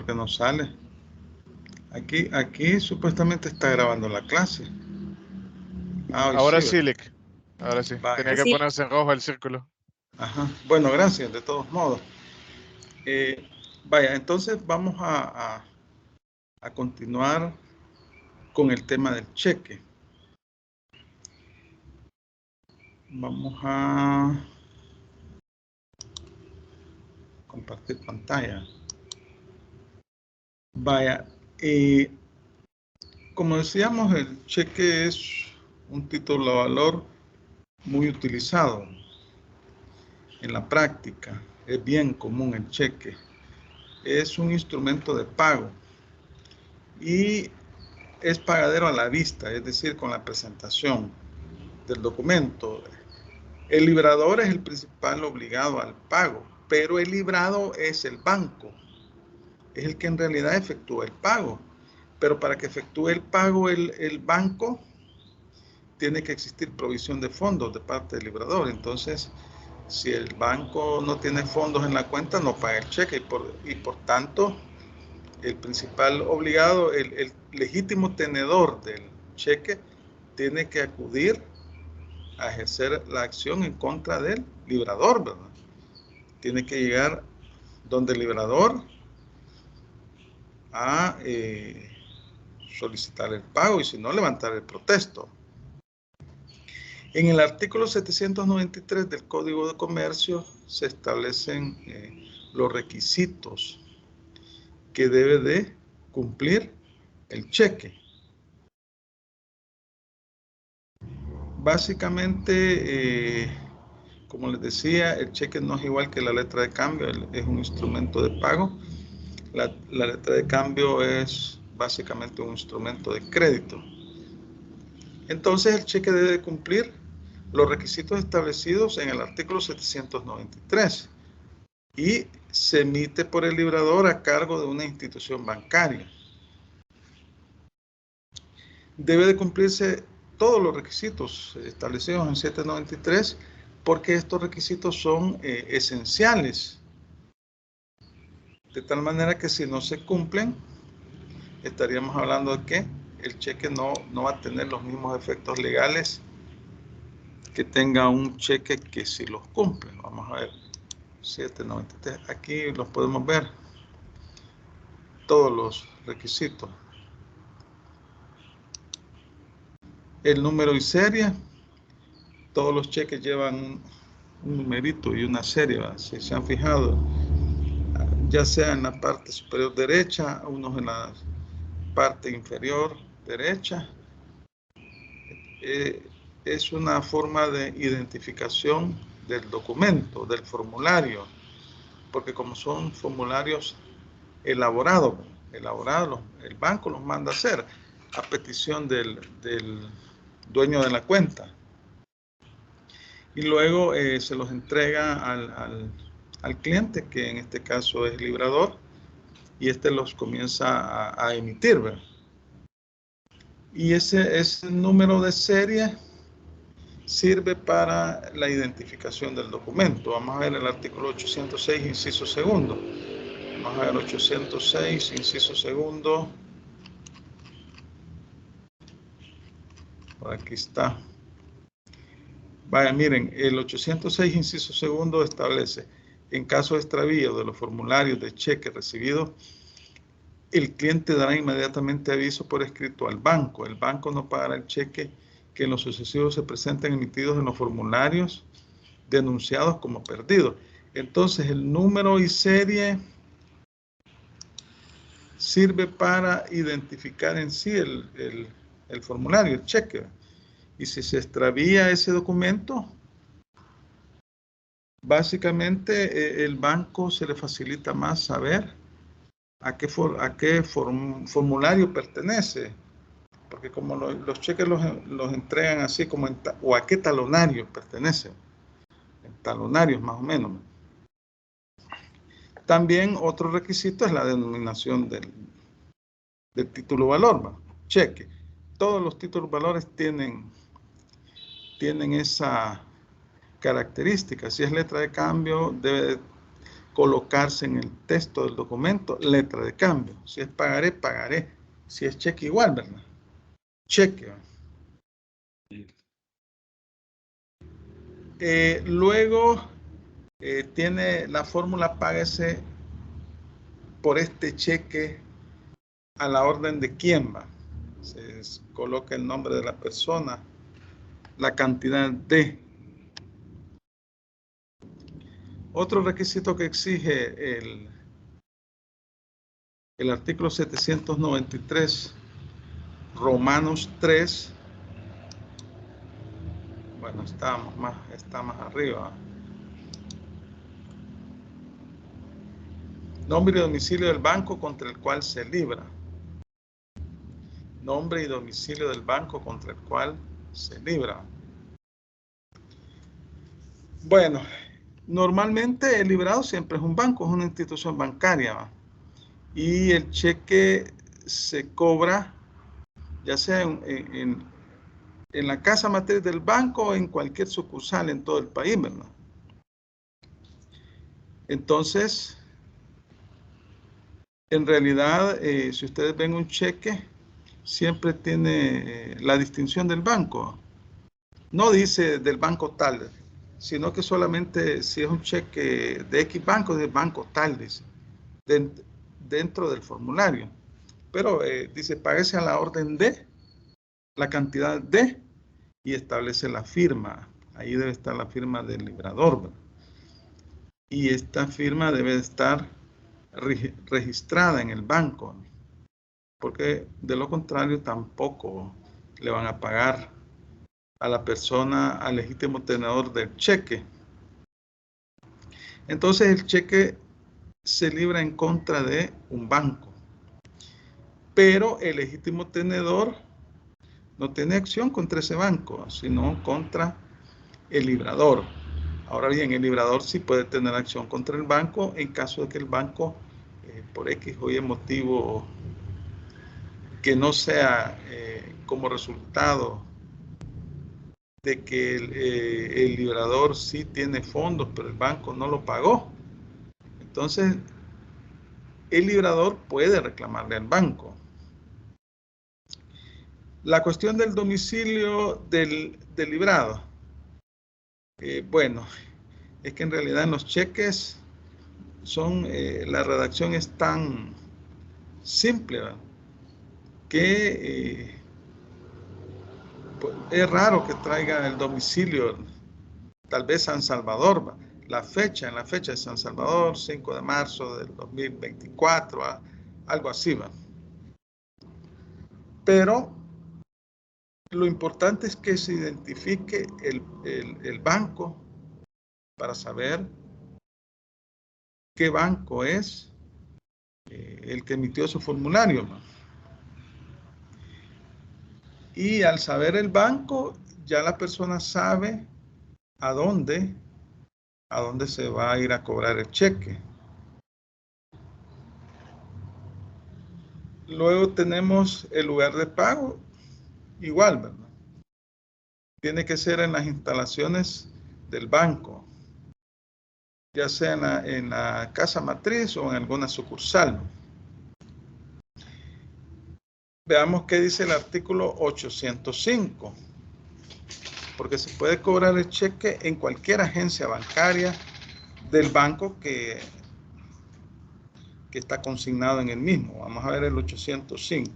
que no sale. Aquí supuestamente está grabando la clase. Ah, hoy Ahora sí, sí, ¿verdad? Lick. Ahora sí. Vaya. Tenía que Sí, ponerse en rojo el círculo. Ajá. Bueno, gracias, de todos modos. Vaya, entonces vamos a continuar con el tema del cheque. Vamos a compartir pantalla. Vaya, como decíamos, el cheque es un título de valor muy utilizado en la práctica. Es bien común el cheque. Es un instrumento de pago y es pagadero a la vista, es decir, con la presentación del documento. El librador es el principal obligado al pago, pero el librado es el banco, es el que en realidad efectúa el pago. Pero para que efectúe el pago el banco, tiene que existir provisión de fondos de parte del librador. Entonces, si el banco no tiene fondos en la cuenta, no paga el cheque y por tanto, el principal obligado, el legítimo tenedor del cheque, tiene que acudir a ejercer la acción en contra del librador, ¿verdad? Tiene que llegar donde el librador a solicitar el pago y si no, levantar el protesto. En el artículo 793 del Código de Comercio se establecen los requisitos que debe de cumplir el cheque. Básicamente, como les decía, el cheque no es igual que la letra de cambio, es un instrumento de pago. La letra de cambio es básicamente un instrumento de crédito. Entonces el cheque debe cumplir los requisitos establecidos en el artículo 793 y se emite por el librador a cargo de una institución bancaria. Debe de cumplirse todos los requisitos establecidos en 793 porque estos requisitos son esenciales. De tal manera que si no se cumplen, estaríamos hablando de que el cheque no va a tener los mismos efectos legales que tenga un cheque que sí los cumple. Vamos a ver, 793, aquí los podemos ver, todos los requisitos. El número y serie, todos los cheques llevan un numerito y una serie, ¿verdad? Si se han fijado, ya sea en la parte superior derecha, unos en la parte inferior derecha, es una forma de identificación del documento, del formulario, porque como son formularios elaborados, el banco los manda a hacer a petición del dueño de la cuenta. Y luego se los entrega al cliente, que en este caso es el librador, y este los comienza a emitir, ¿verdad? Y ese número de serie sirve para la identificación del documento. Vamos a ver el artículo 806, inciso segundo. Vamos a ver 806, inciso segundo. Por aquí está. Vaya, miren, el 806, inciso segundo establece, en caso de extravío de los formularios de cheque recibidos, el cliente dará inmediatamente aviso por escrito al banco. El banco no pagará el cheque que en lo sucesivo se presenten emitidos en los formularios denunciados como perdidos. Entonces, el número y serie sirve para identificar en sí el formulario, el cheque. Y si se extravía ese documento, básicamente el banco se le facilita más saber a qué formulario pertenece, porque como los cheques los entregan así como o a qué talonario pertenece, en talonarios más o menos. También otro requisito es la denominación del título valor, ¿va? Cheque. Todos los títulos valores tienen esa característica. Si es letra de cambio, debe colocarse en el texto del documento letra de cambio. Si es pagaré, pagaré. Si es cheque, igual, ¿verdad? Cheque. Luego tiene la fórmula páguese por este cheque a la orden de quién va. Se coloca el nombre de la persona, la cantidad de. Otro requisito que exige el artículo 793, Romanos 3, bueno, está más arriba. Nombre y domicilio del banco contra el cual se libra. Nombre y domicilio del banco contra el cual se libra. Bueno, normalmente el librado siempre es un banco, es una institución bancaria, ¿va? Y el cheque se cobra ya sea en la casa matriz del banco o en cualquier sucursal en todo el país, ¿verdad? Entonces, en realidad, si ustedes ven un cheque, siempre tiene la distinción del banco. No dice del banco tal, sino que solamente si es un cheque de X banco, del banco tal, dice, dentro del formulario. Pero dice, páguese a la orden de, la cantidad de, y establece la firma. Ahí debe estar la firma del librador, ¿verdad? Y esta firma debe estar registrada en el banco, porque de lo contrario tampoco le van a pagar a la persona, al legítimo tenedor del cheque. Entonces el cheque se libra en contra de un banco, pero el legítimo tenedor no tiene acción contra ese banco, sino contra el librador. Ahora bien, el librador sí puede tener acción contra el banco en caso de que el banco, por X o Y motivo, que no sea como resultado de que el librador sí tiene fondos, pero el banco no lo pagó. Entonces, el librador puede reclamarle al banco. La cuestión del domicilio del librado. Bueno, es que en realidad en los cheques la redacción es tan simple, ¿verdad? Que pues, es raro que traiga el domicilio, tal vez San Salvador, ¿va? En la fecha de San Salvador, 5 de marzo del 2024, ¿va? Algo así, ¿va? Pero lo importante es que se identifique el banco para saber qué banco es el que emitió su formulario, ¿va? Y al saber el banco, ya la persona sabe a dónde se va a ir a cobrar el cheque. Luego tenemos el lugar de pago, igual, ¿verdad? Tiene que ser en las instalaciones del banco, ya sea en la casa matriz o en alguna sucursal. Veamos qué dice el artículo 805. Porque se puede cobrar el cheque en cualquier agencia bancaria del banco que está consignado en el mismo. Vamos a ver el 805.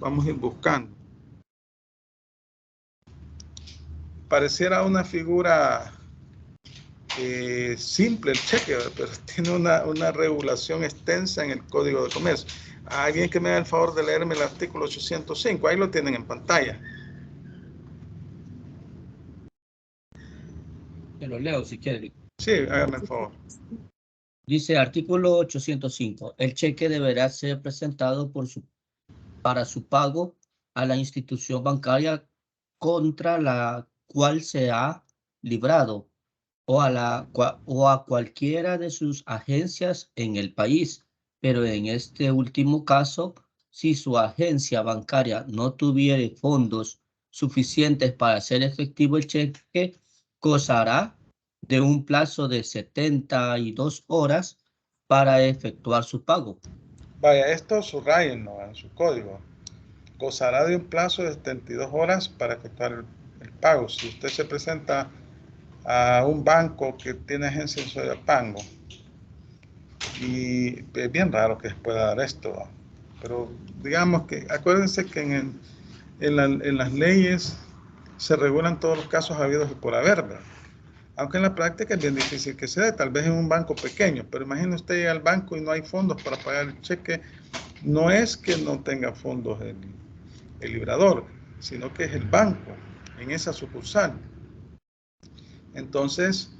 Vamos a ir buscando. Pareciera una figura simple el cheque, pero tiene una regulación extensa en el Código de Comercio. Alguien que me haga el favor de leerme el artículo 805, ahí lo tienen en pantalla. Te lo leo si quiere. Sí, hágame el favor. Dice artículo 805. El cheque deberá ser presentado para su pago a la institución bancaria contra la cual se ha librado o a cualquiera de sus agencias en el país. Pero en este último caso, si su agencia bancaria no tuviere fondos suficientes para hacer efectivo el cheque, gozará de un plazo de 72 horas para efectuar su pago. Vaya, esto subrayenlo en su código. Gozará de un plazo de 72 horas para efectuar el pago. Si usted se presenta a un banco que tiene agencia en Soyapango, y es bien raro que pueda dar esto, ¿va? Pero digamos que, acuérdense que en las leyes se regulan todos los casos habidos y por haber, ¿verdad? Aunque en la práctica es bien difícil que se dé, tal vez en un banco pequeño, pero imagine usted llega al banco y no hay fondos para pagar el cheque. No es que no tenga fondos el librador, sino que es el banco en esa sucursal. Entonces,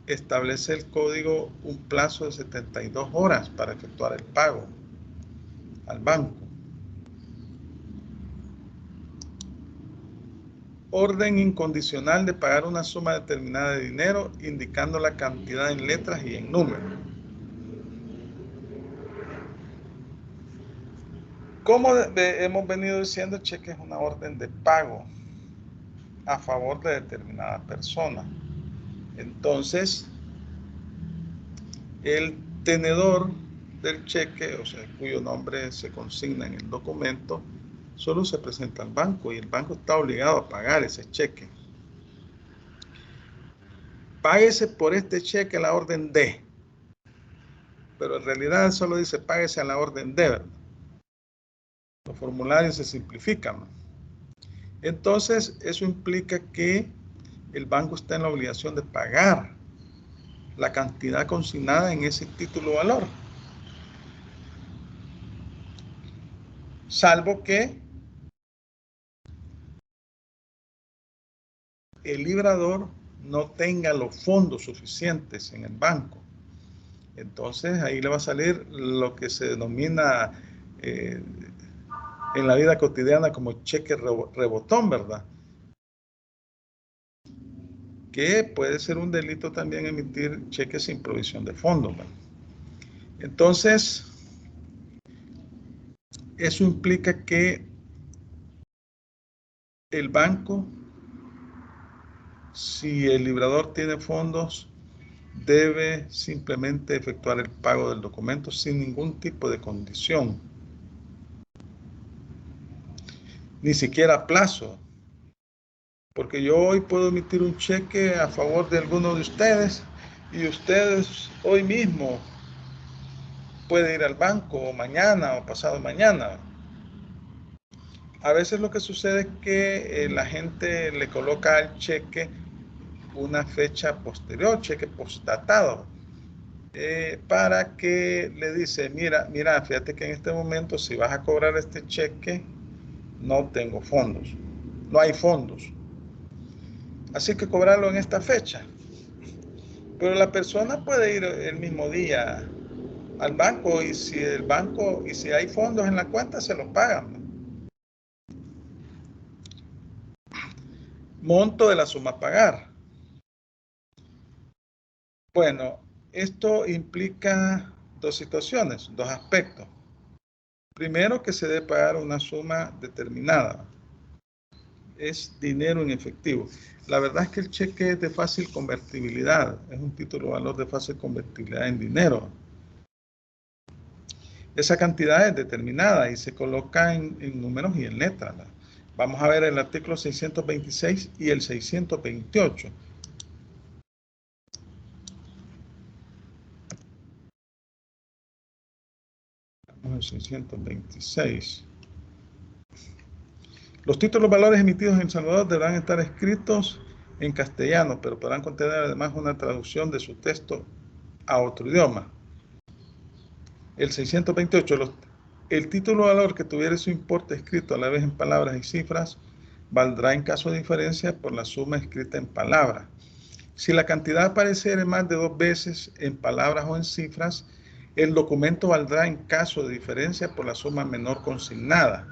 establece el código un plazo de 72 horas para efectuar el pago al banco. Orden incondicional de pagar una suma determinada de dinero, indicando la cantidad en letras y en números. Como hemos venido diciendo, el cheque es una orden de pago a favor de determinada persona. Entonces, el tenedor del cheque, o sea, cuyo nombre se consigna en el documento, solo se presenta al banco y el banco está obligado a pagar ese cheque. Páguese por este cheque a la orden D, pero en realidad solo dice páguese a la orden D, ¿verdad? Los formularios se simplifican, ¿no? Entonces, eso implica que el banco está en la obligación de pagar la cantidad consignada en ese título valor, salvo que el librador no tenga los fondos suficientes en el banco. Entonces ahí le va a salir lo que se denomina en la vida cotidiana como cheque rebotón, ¿verdad? Que puede ser un delito también emitir cheques sin provisión de fondos, ¿verdad? Entonces, eso implica que el banco, si el librador tiene fondos, debe simplemente efectuar el pago del documento sin ningún tipo de condición, ni siquiera plazo. Porque yo hoy puedo emitir un cheque a favor de alguno de ustedes y ustedes hoy mismo pueden ir al banco o mañana o pasado mañana. A veces lo que sucede es que la gente le coloca al cheque una fecha posterior, cheque postdatado, para que le dice, mira, fíjate que en este momento si vas a cobrar este cheque, no tengo fondos, no hay fondos. Así que cobrarlo en esta fecha. Pero la persona puede ir el mismo día al banco y si hay fondos en la cuenta, se los pagan. Monto de la suma a pagar. Bueno, esto implica dos situaciones, dos aspectos. Primero, que se debe pagar una suma determinada. Es dinero en efectivo. La verdad es que el cheque es de fácil convertibilidad, es un título de valor de fácil convertibilidad en dinero. Esa cantidad es determinada y se coloca en números y en letras. Vamos a ver el artículo 626 y el 628. Vamos al 626. Los títulos valores emitidos en El Salvador deberán estar escritos en castellano, pero podrán contener además una traducción de su texto a otro idioma. El 628, el título valor que tuviera su importe escrito a la vez en palabras y cifras valdrá en caso de diferencia por la suma escrita en palabras. Si la cantidad apareciere más de 2 veces en palabras o en cifras, el documento valdrá en caso de diferencia por la suma menor consignada.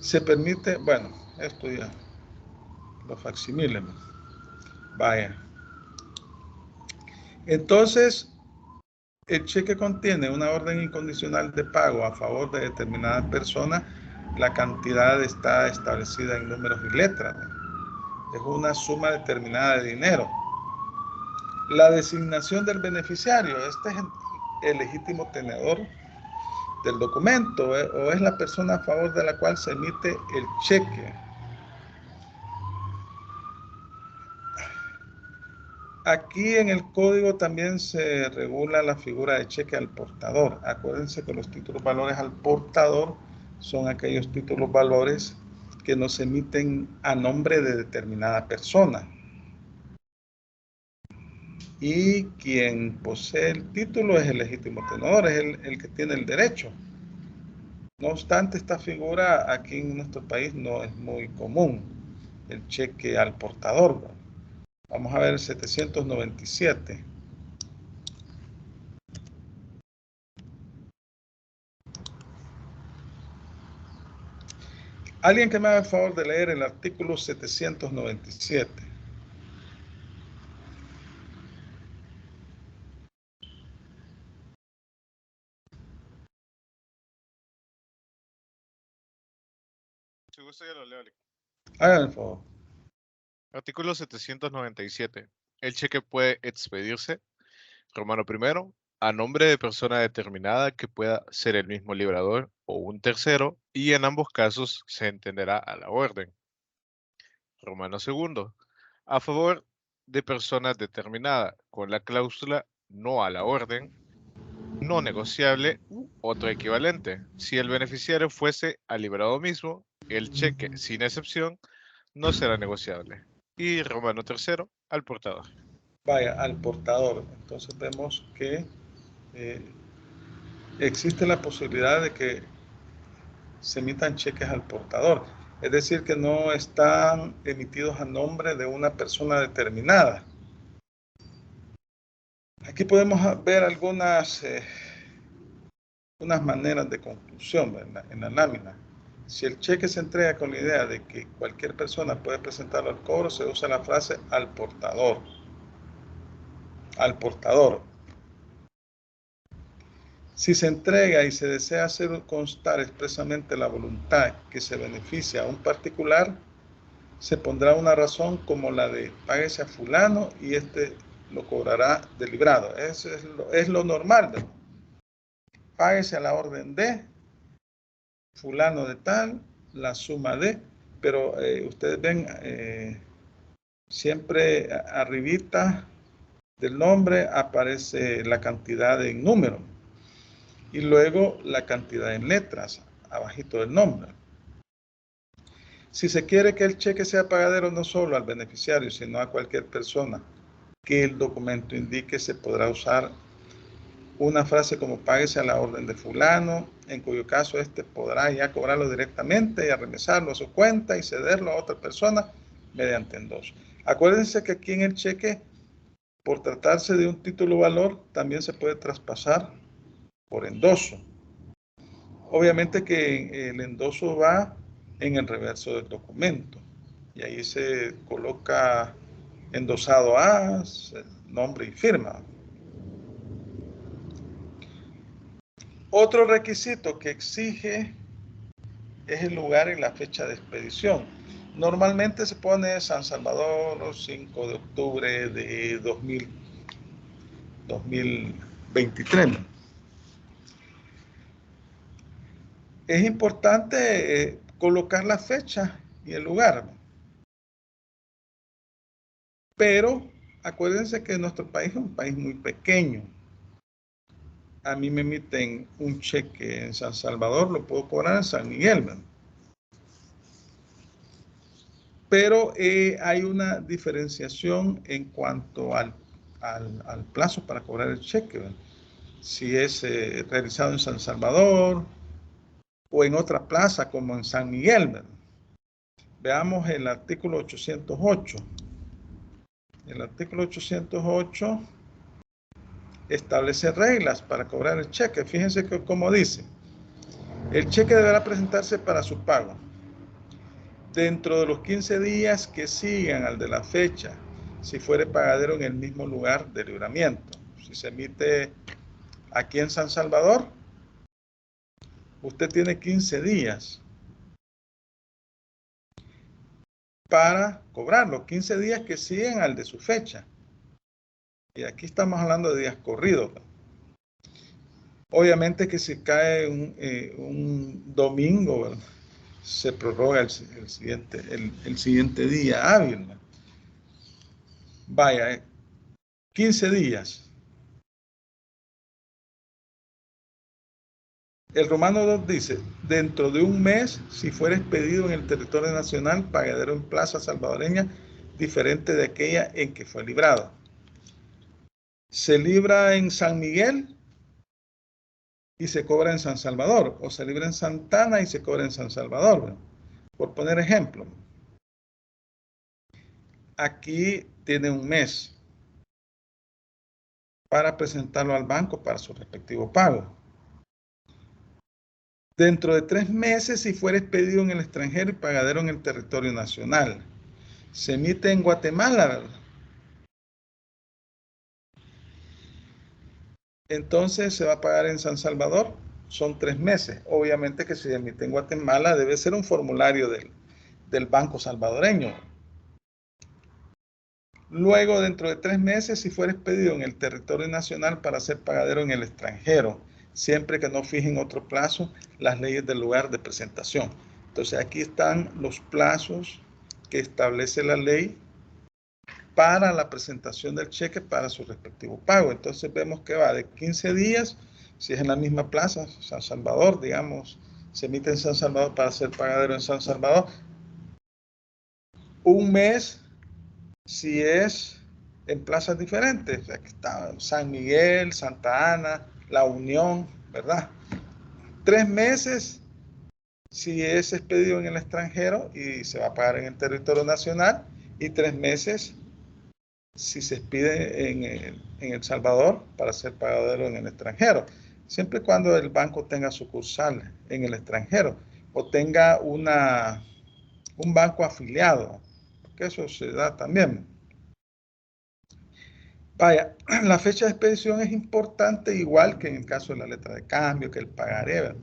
Se permite, bueno, esto ya, los facsimiles, vaya. Entonces, el cheque contiene una orden incondicional de pago a favor de determinada persona. La cantidad está establecida en números y letras. Es una suma determinada de dinero. La designación del beneficiario. Este es el legítimo tenedor del documento, o es la persona a favor de la cual se emite el cheque. Aquí en el código también se regula la figura de cheque al portador. Acuérdense que los títulos valores al portador son aquellos títulos valores que no se emiten a nombre de determinada persona. Y quien posee el título es el legítimo tenedor, es el que tiene el derecho. No obstante, esta figura aquí en nuestro país no es muy común, el cheque al portador, ¿no? Vamos a ver el 797. Alguien que me haga el favor de leer el artículo 797. Si gusta, ya lo leo. Hagan el favor. Artículo 797. El cheque puede expedirse, Romano I, a nombre de persona determinada que pueda ser el mismo librador o un tercero, y en ambos casos se entenderá a la orden. Romano II. A favor de persona determinada, con la cláusula no a la orden, no negociable u otro equivalente. Si el beneficiario fuese al librado mismo, el cheque, sin excepción, no será negociable. Y Romano III, al portador. Vaya, al portador. Entonces vemos que existe la posibilidad de que se emitan cheques al portador. Es decir, que no están emitidos a nombre de una persona determinada. Aquí podemos ver algunas unas maneras de conclusión en la lámina. Si el cheque se entrega con la idea de que cualquier persona puede presentarlo al cobro, se usa la frase al portador. Al portador. Si se entrega y se desea hacer constar expresamente la voluntad que se beneficia a un particular, se pondrá una razón como la de páguese a fulano y este lo cobrará de librado. Eso es lo normal, ¿verdad? Páguese a la orden de fulano de tal, la suma de, pero ustedes ven siempre arribita del nombre aparece la cantidad en número y luego la cantidad en letras abajito del nombre. Si se quiere que el cheque sea pagadero no solo al beneficiario, sino a cualquier persona que el documento indique, se podrá usar una frase como páguese a la orden de fulano, en cuyo caso este podrá ya cobrarlo directamente y arremesarlo a su cuenta y cederlo a otra persona mediante endoso. Acuérdense que aquí en el cheque, por tratarse de un título valor, también se puede traspasar por endoso. Obviamente que el endoso va en el reverso del documento y ahí se coloca endosado a, nombre y firma. Otro requisito que exige es el lugar y la fecha de expedición. Normalmente se pone San Salvador, 5 de octubre de 2023. Es importante colocar la fecha y el lugar. Pero acuérdense que nuestro país es un país muy pequeño. A mí me emiten un cheque en San Salvador, lo puedo cobrar en San Miguel, ¿no? Pero hay una diferenciación en cuanto al plazo para cobrar el cheque, ¿verdad? Si es realizado en San Salvador o en otra plaza como en San Miguel, ¿verdad? Veamos el artículo 808. El artículo 808 establece reglas para cobrar el cheque. Fíjense que como dice, el cheque deberá presentarse para su pago dentro de los 15 días que sigan al de la fecha, si fuere pagadero en el mismo lugar de libramiento. Si se emite aquí en San Salvador, usted tiene 15 días para cobrarlo, 15 días que siguen al de su fecha. Y aquí estamos hablando de días corridos. Obviamente que si cae un domingo, ¿verdad?, se prorroga el siguiente día hábil, ¿verdad? Vaya, 15 días. El Romano 2 dice, dentro de un mes, si fuera expedido en el territorio nacional, pagadero en plaza salvadoreña, diferente de aquella en que fue librado. Se libra en San Miguel y se cobra en San Salvador, o se libra en Santana y se cobra en San Salvador, ¿verdad?, por poner ejemplo. Aquí tiene un mes para presentarlo al banco para su respectivo pago. Dentro de 3 meses, si fuera expedido en el extranjero y pagadero en el territorio nacional. Se emite en Guatemala, ¿verdad? Entonces se va a pagar en San Salvador. Son 3 meses. Obviamente que si se emite en Guatemala debe ser un formulario del banco salvadoreño. Luego, dentro de 3 meses, si fuera expedido en el territorio nacional para ser pagadero en el extranjero, siempre que no fijen otro plazo las leyes del lugar de presentación. Entonces aquí están los plazos que establece la ley para la presentación del cheque para su respectivo pago. Entonces vemos que va de 15 días, si es en la misma plaza, San Salvador, digamos, se emite en San Salvador para ser pagadero en San Salvador. Un mes, si es en plazas diferentes. Aquí está San Miguel, Santa Ana, La Unión, ¿verdad? 3 meses, si es expedido en el extranjero y se va a pagar en el territorio nacional. Y 3 meses, si se expide en El Salvador para ser pagadero en el extranjero, siempre y cuando el banco tenga sucursal en el extranjero o tenga un banco afiliado, porque eso se da también. Vaya, la fecha de expedición es importante, igual que en el caso de la letra de cambio, que el pagaré, ¿verdad?,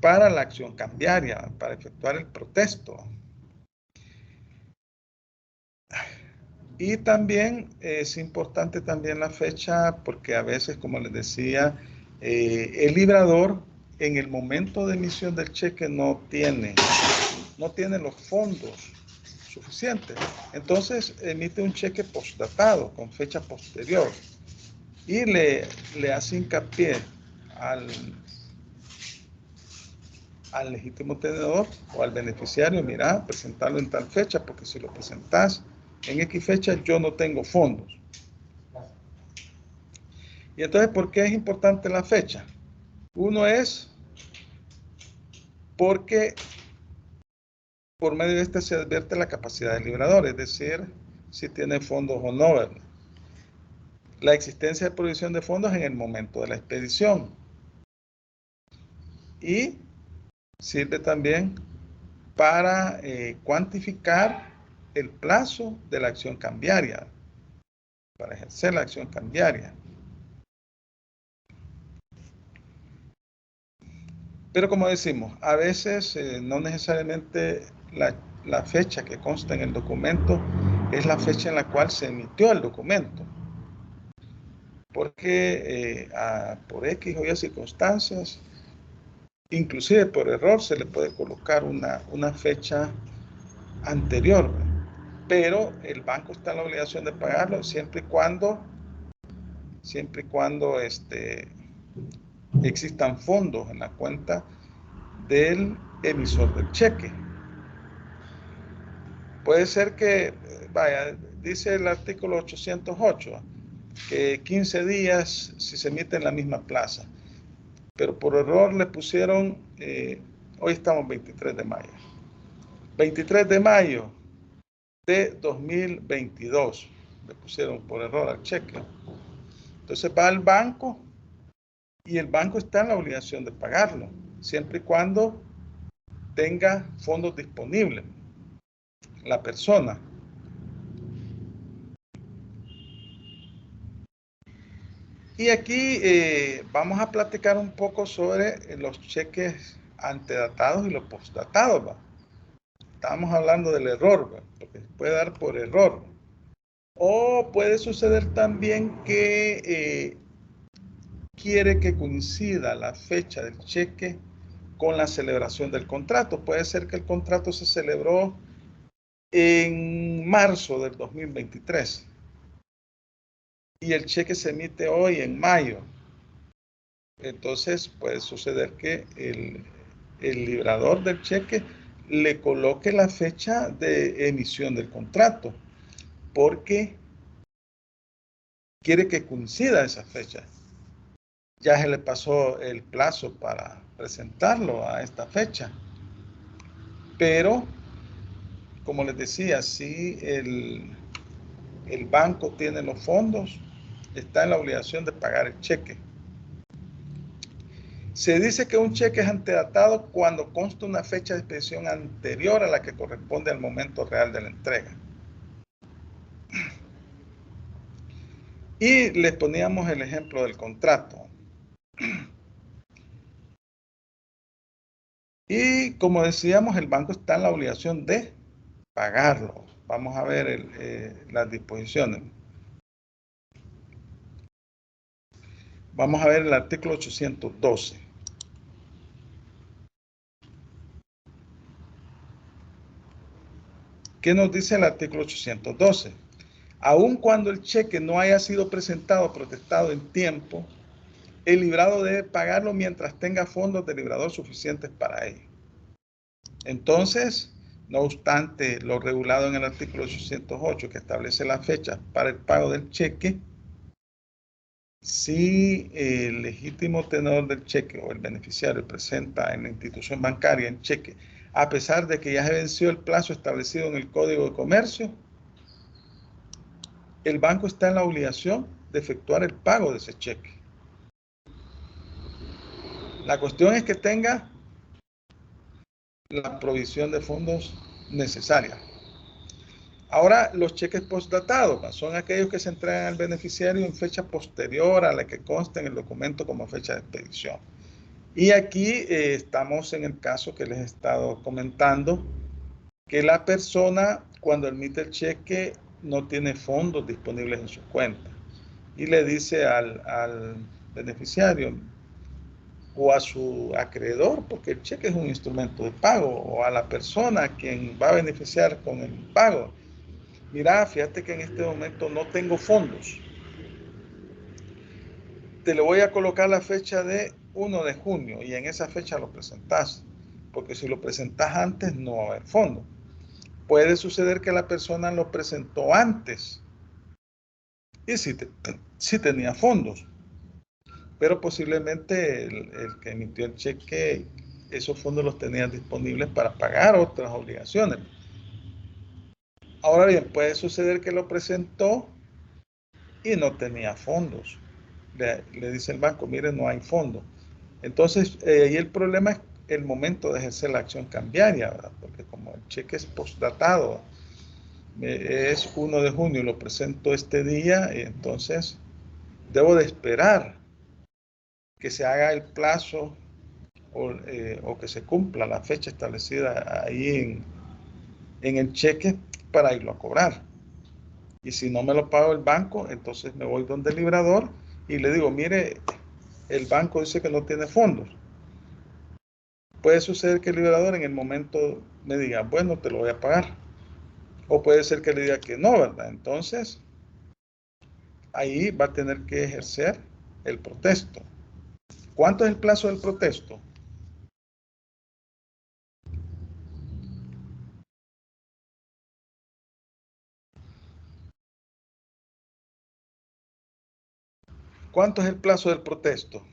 para la acción cambiaria, para efectuar el protesto. Y también es importante también la fecha porque a veces, como les decía, el librador en el momento de emisión del cheque no tiene los fondos suficientes. Entonces emite un cheque postdatado con fecha posterior y le hace hincapié al legítimo tenedor o al beneficiario, mira, presentarlo en tal fecha, porque si lo presentas en X fecha yo no tengo fondos. Y entonces, ¿por qué es importante la fecha? Uno es porque por medio de este se advierte la capacidad del librador, es decir, si tiene fondos o no, ¿verdad? La existencia de provisión de fondos en el momento de la expedición. Y sirve también para cuantificar el plazo de la acción cambiaria, para ejercer la acción cambiaria. Pero como decimos, a veces no necesariamente la fecha que consta en el documento es la fecha en la cual se emitió el documento. Porque por X o Y circunstancias, inclusive por error, se le puede colocar una fecha anterior, pero el banco está en la obligación de pagarlo siempre y cuando existan fondos en la cuenta del emisor del cheque. Puede ser que, vaya, dice el artículo 808, que 15 días si se emite en la misma plaza, pero por error le pusieron, hoy estamos 23 de mayo, 23 de mayo de 2022, le pusieron por error al cheque. Entonces va al banco y el banco está en la obligación de pagarlo, siempre y cuando tenga fondos disponibles la persona. Y aquí vamos a platicar un poco sobre los cheques antedatados y los postdatados, ¿va? Estábamos hablando del error, ¿va?, porque se puede dar por error. O puede suceder también que quiere que coincida la fecha del cheque con la celebración del contrato. Puede ser que el contrato se celebró en marzo del 2023 y el cheque se emite hoy en mayo. Entonces puede suceder que el librador del cheque le coloque la fecha de emisión del contrato porque quiere que coincida esa fecha. Ya se le pasó el plazo para presentarlo a esta fecha. Pero, como les decía, si el banco tiene los fondos, está en la obligación de pagar el cheque. Se dice que un cheque es antedatado cuando consta una fecha de expedición anterior a la que corresponde al momento real de la entrega. Y les poníamos el ejemplo del contrato. Y como decíamos, el banco está en la obligación de pagarlo. Vamos a ver las disposiciones. Vamos a ver el artículo 812. ¿Qué nos dice el artículo 812? Aun cuando el cheque no haya sido presentado o protestado en tiempo, el librado debe pagarlo mientras tenga fondos de librador suficientes para ello. Entonces, no obstante lo regulado en el artículo 808, que establece la fecha para el pago del cheque, si el legítimo tenedor del cheque o el beneficiario presenta en la institución bancaria el cheque, a pesar de que ya se venció el plazo establecido en el Código de Comercio, el banco está en la obligación de efectuar el pago de ese cheque. La cuestión es que tenga la provisión de fondos necesaria. Ahora, los cheques postdatados son aquellos que se entregan al beneficiario en fecha posterior a la que consta en el documento como fecha de expedición. Y aquí estamos en el caso que les he estado comentando, que la persona cuando emite el cheque no tiene fondos disponibles en su cuenta y le dice al beneficiario o a su acreedor, porque el cheque es un instrumento de pago, o a la persona a quien va a beneficiar con el pago: mira, fíjate que en este momento no tengo fondos, te le voy a colocar la fecha de 1 de junio y en esa fecha lo presentas, porque si lo presentas antes no va a haber fondo. Puede suceder que la persona lo presentó antes y sí tenía fondos, pero posiblemente el que emitió el cheque, esos fondos los tenía disponibles para pagar otras obligaciones. Ahora bien, puede suceder que lo presentó y no tenía fondos. Le dice el banco: mire, no hay fondos. Entonces, ahí el problema es el momento de ejercer la acción cambiaria, ¿verdad? Porque como el cheque es postdatado, es 1 de junio, lo presento este día, y entonces debo de esperar que se haga el plazo o que se cumpla la fecha establecida ahí en el cheque para irlo a cobrar. Y si no me lo pago el banco, entonces me voy donde el librador y le digo: mire, el banco dice que no tiene fondos. Puede suceder que el librador en el momento me diga: bueno, te lo voy a pagar. O puede ser que le diga que no, ¿verdad? Entonces, ahí va a tener que ejercer el protesto. ¿Cuánto es el plazo del protesto? ¿Cuánto es el plazo del protesto?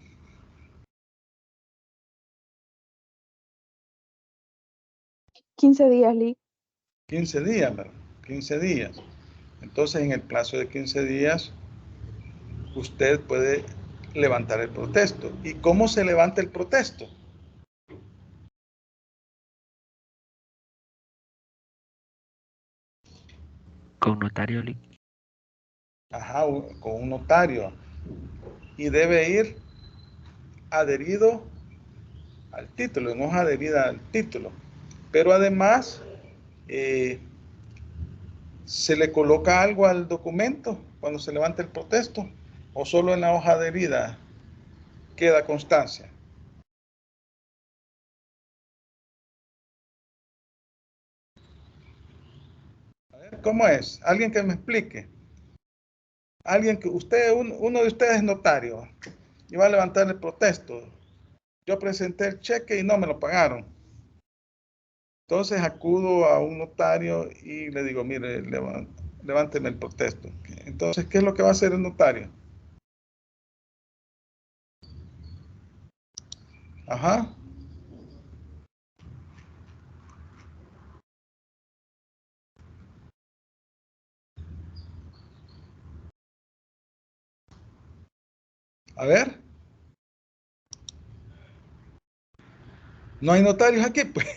15 días, Lee. 15 días, ¿verdad? 15 días. Entonces, en el plazo de 15 días, usted puede levantar el protesto. ¿Y cómo se levanta el protesto? Con notario, Lee. Ajá, con un notario. Y debe ir adherido al título, en hoja adherida al título. Pero además, ¿Se le coloca algo al documento cuando se levanta el protesto? ¿O solo en la hoja adherida queda constancia? A ver, ¿cómo es? Alguien que me explique. Alguien que uno de ustedes es notario y va a levantar el protesto. Yo presenté el cheque y no me lo pagaron. Entonces acudo a un notario y le digo, mire, levánteme el protesto. Entonces, ¿qué es lo que va a hacer el notario? Ajá. A ver. ¿No hay notarios aquí? Pues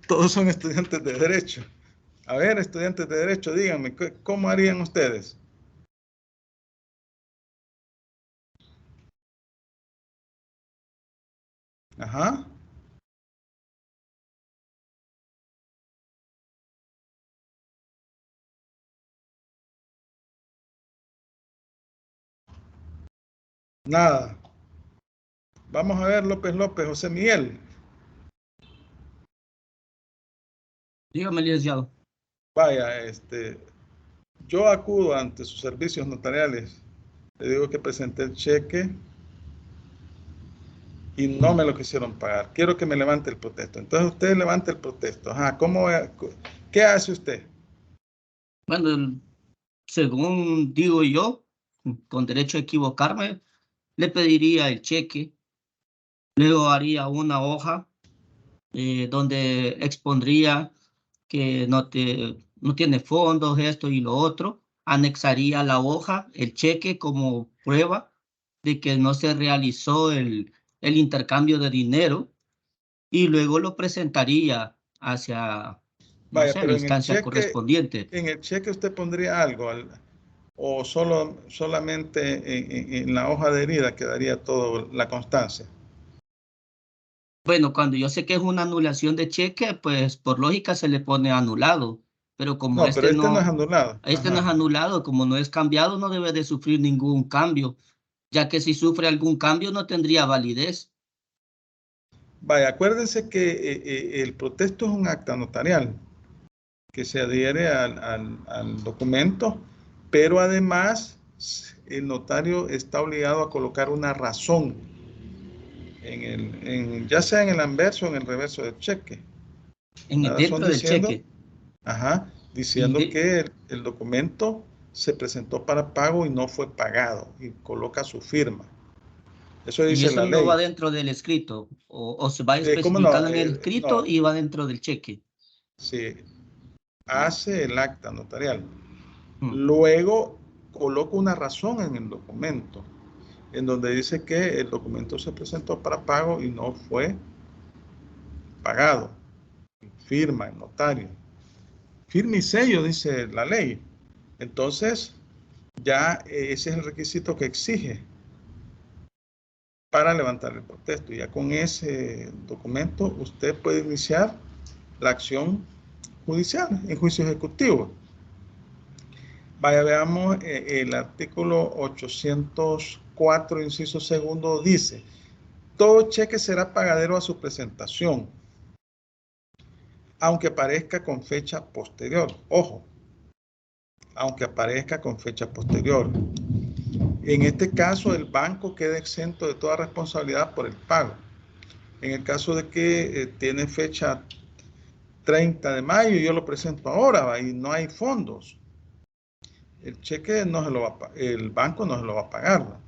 todos son estudiantes de Derecho. A ver, estudiantes de Derecho, díganme, ¿cómo harían ustedes? Ajá. Nada. Vamos a ver, López, José Miguel. Dígame, licenciado. Vaya, yo acudo ante sus servicios notariales. Le digo que presenté el cheque y no me lo quisieron pagar. Quiero que me levante el protesto. Entonces usted levanta el protesto. Ajá, ¿qué hace usted? Bueno, según digo yo, con derecho a equivocarme, le pediría el cheque, luego haría una hoja donde expondría que no tiene fondos, esto y lo otro, anexaría la hoja, el cheque como prueba de que no se realizó el intercambio de dinero y luego lo presentaría hacia, no Vaya, sé, la pero instancia correspondiente. en el cheque usted pondría algo, o solamente en la hoja adherida quedaría todo la constancia. Bueno, cuando yo sé que es una anulación de cheque, pues por lógica se le pone anulado, pero como No, pero este no es anulado. este no es Ajá. anulado, como no es cambiado, no debe de sufrir ningún cambio, ya que si sufre algún cambio no tendría validez. Vaya, acuérdense que el protesto es un acta notarial que se adhiere al documento, pero además el notario está obligado a colocar una razón ya sea en el anverso o en el reverso del cheque. Una razón Dentro del diciendo, cheque. Y diciendo que el documento se presentó para pago y no fue pagado, y coloca su firma. Eso y dice eso la no va ley. dentro del escrito, o se va ¿Cómo no? especificado en el escrito No, y va dentro del cheque. se hace el acta notarial. Mm. Luego coloca una razón en el documento, en donde dice que el documento se presentó para pago y no fue pagado. Firma el notario. Firma y sello, dice la ley. Entonces, ya ese es el requisito que exige para levantar el protesto. Ya con ese documento usted puede iniciar la acción judicial en juicio ejecutivo. Vaya, veamos el artículo 804, inciso segundo, dice: todo cheque será pagadero a su presentación, aunque aparezca con fecha posterior. Ojo, aunque aparezca con fecha posterior. En este caso, el banco queda exento de toda responsabilidad por el pago. En el caso de que tiene fecha 30 de mayo y yo lo presento ahora y no hay fondos, el cheque no se lo va el banco no se lo va a pagar, ¿no?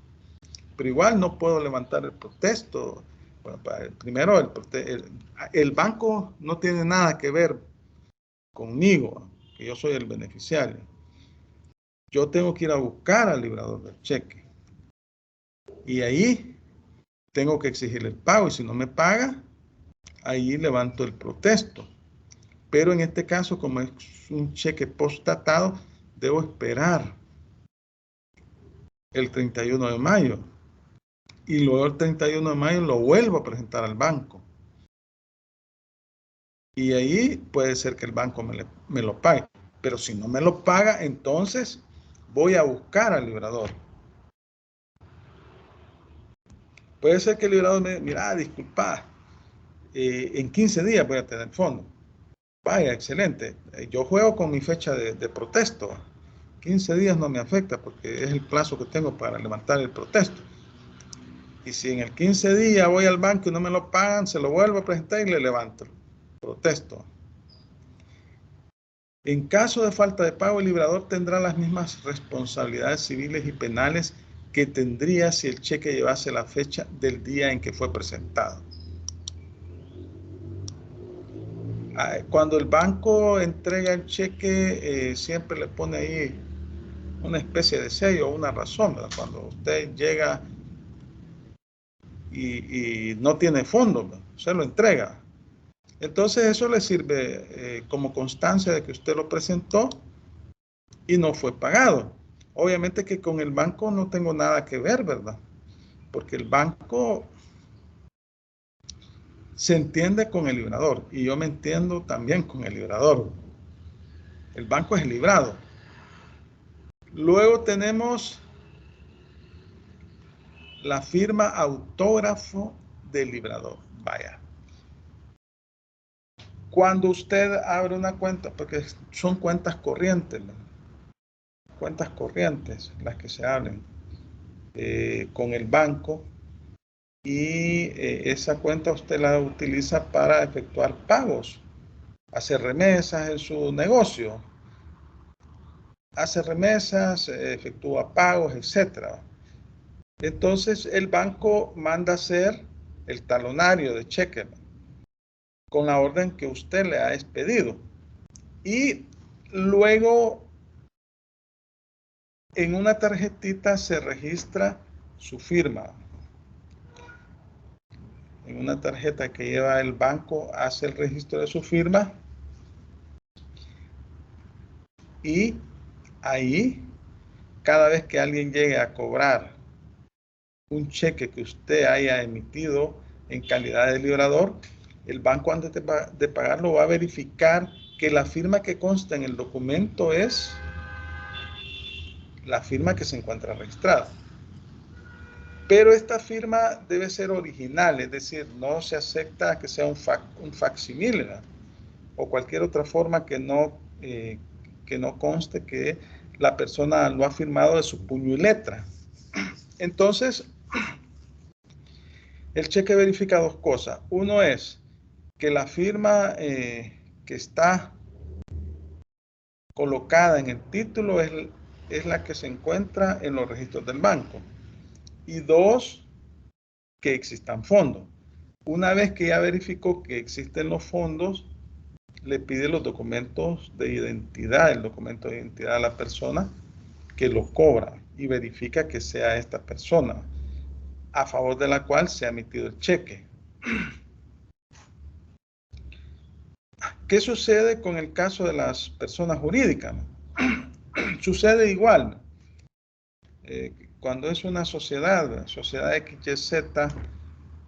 Pero igual no puedo levantar el protesto. Bueno, primero, el banco no tiene nada que ver conmigo, que yo soy el beneficiario. Yo tengo que ir a buscar al librador del cheque. Y ahí tengo que exigirle el pago. Y si no me paga, ahí levanto el protesto. Pero en este caso, como es un cheque postdatado, debo esperar el 31 de mayo. Y luego el 31 de mayo lo vuelvo a presentar al banco. Y ahí puede ser que el banco me lo pague. Pero si no me lo paga, entonces voy a buscar al librador. Puede ser que el librador me diga, mira, disculpa, en 15 días voy a tener fondo. Vaya, excelente. Yo juego con mi fecha de protesto. 15 días no me afecta porque es el plazo que tengo para levantar el protesto. Y si en el 15 días voy al banco y no me lo pagan, se lo vuelvo a presentar y le levanto. Protesto. En caso de falta de pago, el librador tendrá las mismas responsabilidades civiles y penales que tendría si el cheque llevase la fecha del día en que fue presentado. Cuando el banco entrega el cheque, siempre le pone ahí una especie de sello o una razón, ¿verdad? Cuando usted llega y no tiene fondo, ¿verdad? Se lo entrega. Entonces eso le sirve como constancia de que usted lo presentó y no fue pagado. Obviamente que con el banco no tengo nada que ver, ¿verdad? Porque el banco se entiende con el librador y yo me entiendo también con el librador. El banco es el librado. Luego tenemos la firma autógrafo del librador. Vaya. Cuando usted abre una cuenta, porque son cuentas corrientes, ¿no? Cuentas corrientes las que se abren con el banco, y esa cuenta usted la utiliza para efectuar pagos, hacer remesas en su negocio, hace remesas, efectúa pagos, etc. Entonces el banco manda hacer el talonario de cheque, ¿no?, con la orden que usted le ha expedido, y luego en una tarjetita se registra su firma. En una tarjeta que lleva el banco hace el registro de su firma, y ahí cada vez que alguien llegue a cobrar un cheque que usted haya emitido en calidad de librador, el banco antes de pagarlo va a verificar que la firma que consta en el documento es la firma que se encuentra registrada. Pero esta firma debe ser original, es decir, no se acepta que sea un facsimile, ¿verdad?, o cualquier otra forma que no conste que la persona lo ha firmado de su puño y letra. Entonces, el cheque verifica dos cosas. Uno es que la firma que está colocada en el título es la que se encuentra en los registros del banco. Y dos, que existan fondos. Una vez que ya verificó que existen los fondos, le pide los documentos de identidad, el documento de identidad a la persona que lo cobra, y verifica que sea esta persona a favor de la cual se ha emitido el cheque. ¿Qué sucede con el caso de las personas jurídicas? Sucede igual. Cuando es una sociedad XYZ,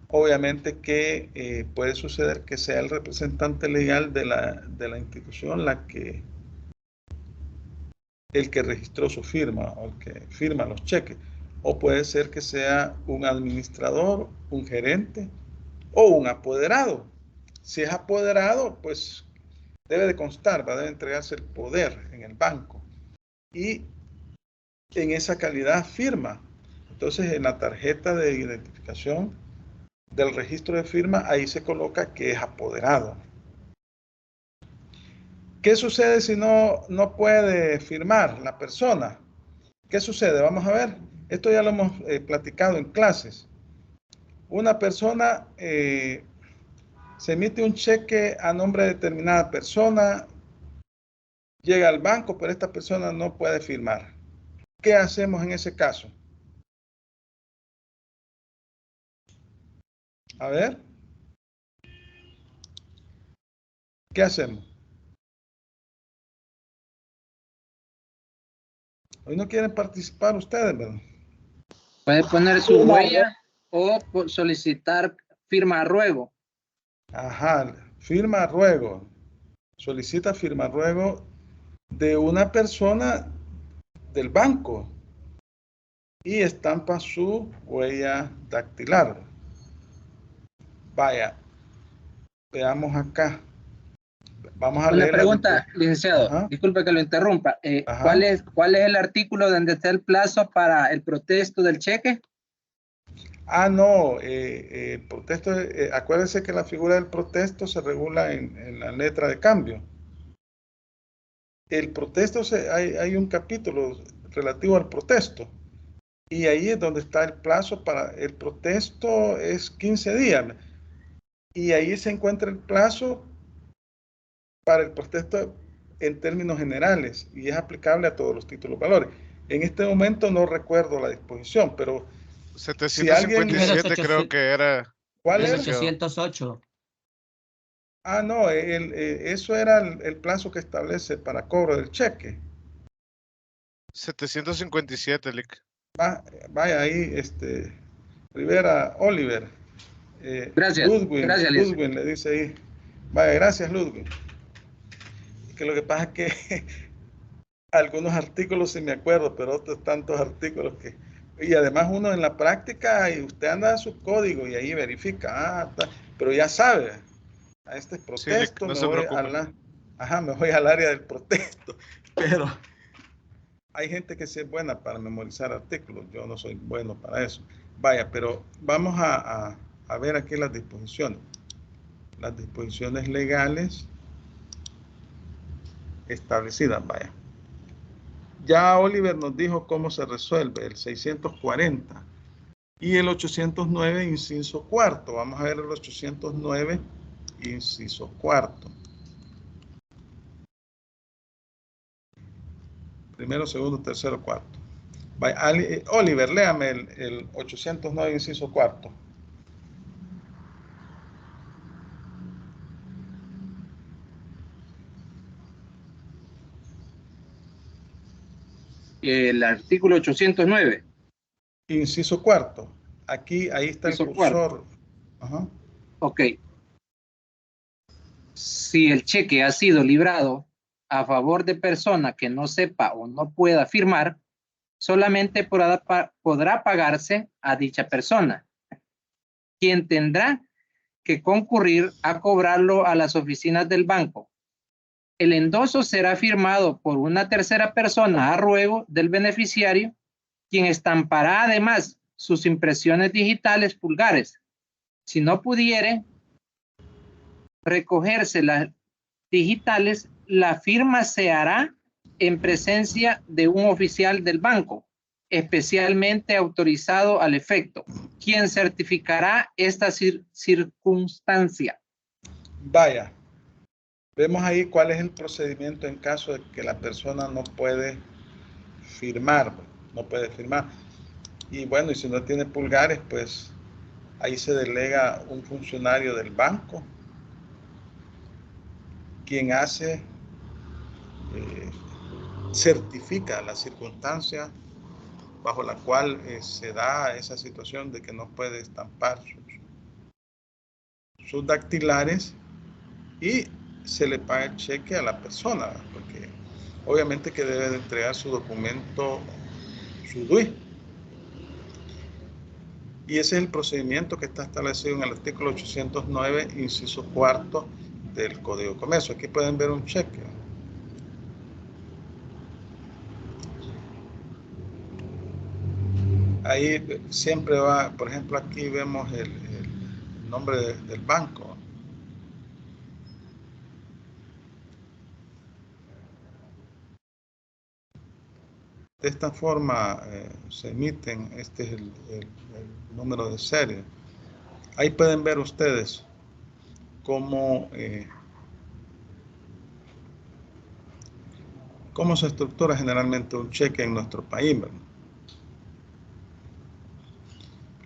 obviamente que puede suceder que sea el representante legal de la institución el que registró su firma o el que firma los cheques. O puede ser que sea un administrador, un gerente o un apoderado. Si es apoderado, pues debe de constar, debe entregarse el poder en el banco. Y en esa calidad firma. Entonces, en la tarjeta de identificación del registro de firma, ahí se coloca que es apoderado. ¿Qué sucede si no puede firmar la persona? ¿Qué sucede? Vamos a ver. Esto ya lo hemos platicado en clases. Una persona se emite un cheque a nombre de determinada persona, llega al banco, pero esta persona no puede firmar. ¿Qué hacemos en ese caso? A ver. ¿Qué hacemos? Hoy no quieren participar ustedes, ¿verdad? Puede poner su huella o solicitar firma a ruego. Ajá, firma a ruego. Solicita firma a ruego de una persona del banco y estampa su huella dactilar. Vaya, veamos acá. Vamos a Una leer pregunta, licenciado. Ajá. Disculpe que lo interrumpa. Ajá. ¿Cuál es el artículo donde está el plazo para el protesto del cheque? Ah, no, el protesto, acuérdense que la figura del protesto se regula en la letra de cambio. El protesto, hay un capítulo relativo al protesto y ahí es donde está el plazo para el protesto, es 15 días y ahí se encuentra el plazo para el protesto en términos generales y es aplicable a todos los títulos valores. En este momento no recuerdo la disposición, pero si alguien... 757 creo que era. ¿Cuál El era? 808. Ah, no, eso era el plazo que establece para cobro del cheque. 757, Lick. Vaya ahí, Rivera, Oliver. Gracias. Ludwig, Gracias, Liz. Ludwig le dice ahí. Vaya, gracias, Ludwig. Que lo que pasa es que algunos artículos sí me acuerdo, pero otros tantos artículos que... Y además uno en la práctica, y usted anda a su código y ahí verifica, pero ya sabe, a este es Sí, Lick, protesto, no me se voy preocupe. me voy al área del protesto, pero hay gente que sí es buena para memorizar artículos, yo no soy bueno para eso. Vaya, pero vamos a ver aquí las disposiciones. Las disposiciones legales establecidas, vaya. Ya Oliver nos dijo cómo se resuelve el 640 y el 809 inciso cuarto. Vamos a ver el 809 inciso cuarto. Primero, segundo, tercero, cuarto. Vaya, Oliver, léame el 809 inciso cuarto. El artículo 809. Inciso cuarto. Aquí, ahí está Inciso el cursor. Ajá. Ok. Si el cheque ha sido librado a favor de persona que no sepa o no pueda firmar, solamente podrá pagarse a dicha persona, quien tendrá que concurrir a cobrarlo a las oficinas del banco. El endoso será firmado por una tercera persona a ruego del beneficiario, quien estampará además sus impresiones digitales pulgares. Si no pudiere recogerse las digitales, la firma se hará en presencia de un oficial del banco, especialmente autorizado al efecto, quien certificará esta circunstancia. Vaya, vemos ahí cuál es el procedimiento en caso de que la persona no puede firmar, Y bueno, y si no tiene pulgares, pues ahí se delega un funcionario del banco, quien certifica la circunstancia bajo la cual se da esa situación de que no puede estampar sus dactilares y se le paga el cheque a la persona, porque obviamente que debe de entregar su documento, su DUI. Y ese es el procedimiento que está establecido en el artículo 809, inciso cuarto del Código de Comercio. Aquí pueden ver un cheque. Ahí siempre va, por ejemplo, aquí vemos el nombre del banco. De esta forma se emiten, este es el número de serie. Ahí pueden ver ustedes cómo se estructura generalmente un cheque en nuestro país, ¿verdad?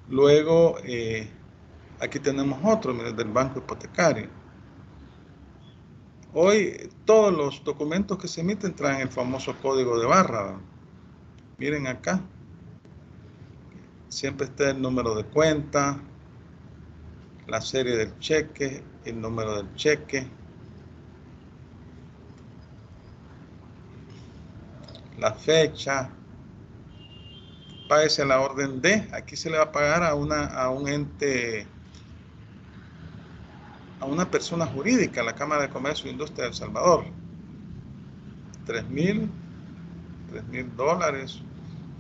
Luego, aquí tenemos otro, miren, del banco hipotecario. Hoy todos los documentos que se emiten traen el famoso código de barra, ¿verdad? Miren acá. Siempre está el número de cuenta, la serie del cheque, el número del cheque. la fecha, páguese la orden de, aquí se le va a pagar a un ente, a una persona jurídica, la Cámara de Comercio e Industria de El Salvador. $3,000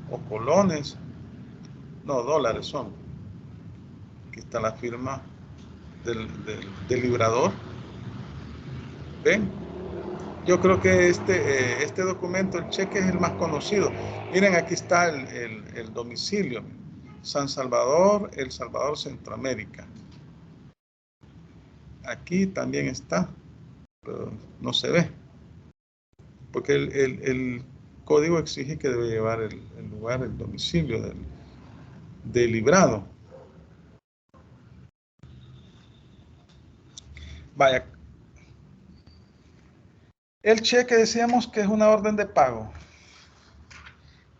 o colones, no, dólares son. Aquí está la firma del librador. ¿Ven? Yo creo que este documento, el cheque, es el más conocido. Miren, aquí está el domicilio. San Salvador, El Salvador, Centroamérica. Aquí también está, pero no se ve. Porque el código exige que debe llevar el lugar, el domicilio del librado. Vaya. El cheque decíamos que es una orden de pago.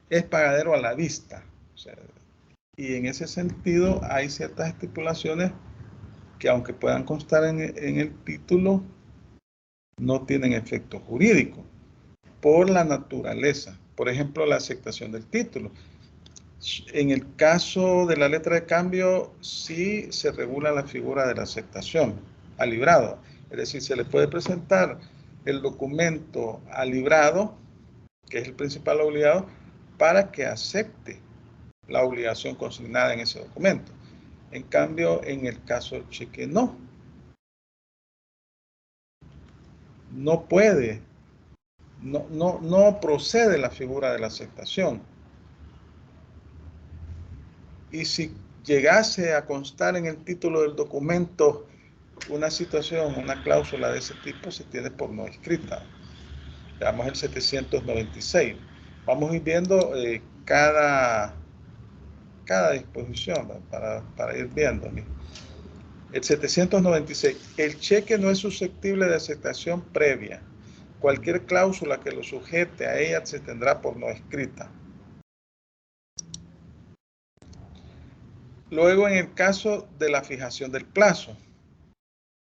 Es pagadero a la vista. O sea, y en ese sentido hay ciertas estipulaciones que, aunque puedan constar en el título, no tienen efecto jurídico por la naturaleza. Por ejemplo, la aceptación del título. En el caso de la letra de cambio, sí se regula la figura de la aceptación al librado. Es decir, se le puede presentar el documento al librado, que es el principal obligado, para que acepte la obligación consignada en ese documento. En cambio, en el caso del cheque, no. No puede, no procede la figura de la aceptación. Y si llegase a constar en el título del documento una situación, una cláusula de ese tipo, se tiene por no escrita. Veamos el 796. Vamos a ir viendo cada disposición para ir viendo. El 796. El cheque no es susceptible de aceptación previa. Cualquier cláusula que lo sujete a ella se tendrá por no escrita. Luego, en el caso de la fijación del plazo,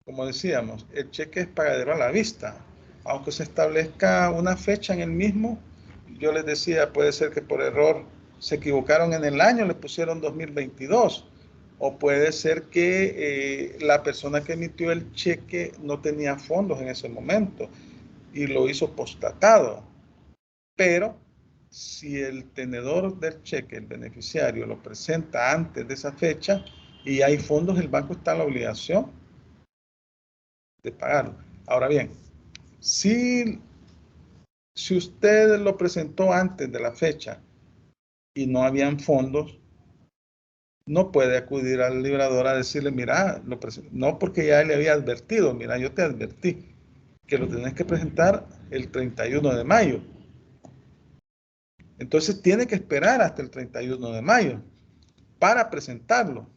como decíamos, el cheque es pagadero a la vista. Aunque se establezca una fecha en el mismo, yo les decía, puede ser que por error se equivocaron en el año, le pusieron 2022. O puede ser que la persona que emitió el cheque no tenía fondos en ese momento y lo hizo postatado. Pero si el tenedor del cheque, el beneficiario, lo presenta antes de esa fecha y hay fondos, el banco está en la obligación de pagarlo. Ahora bien, si usted lo presentó antes de la fecha y no habían fondos, no puede acudir al librador a decirle, mira, no, porque ya le había advertido, mira, yo te advertí que lo tenés que presentar el 31 de mayo. Entonces tiene que esperar hasta el 31 de mayo para presentarlo.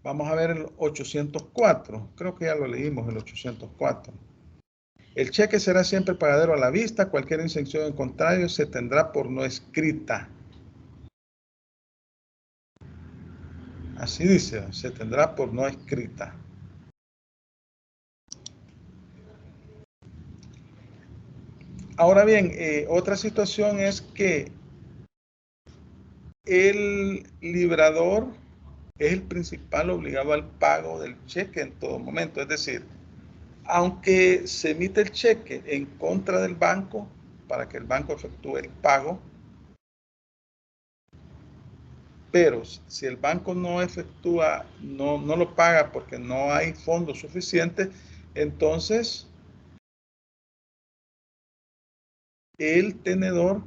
Vamos a ver el 804, creo que ya lo leímos, el 804. El cheque será siempre pagadero a la vista, cualquier exención en contrario se tendrá por no escrita. Así dice, se tendrá por no escrita. Ahora bien, otra situación es que el librador es el principal obligado al pago del cheque en todo momento. Es decir, aunque se emite el cheque en contra del banco para que el banco efectúe el pago, pero si el banco no efectúa, no lo paga porque no hay fondos suficientes, entonces el tenedor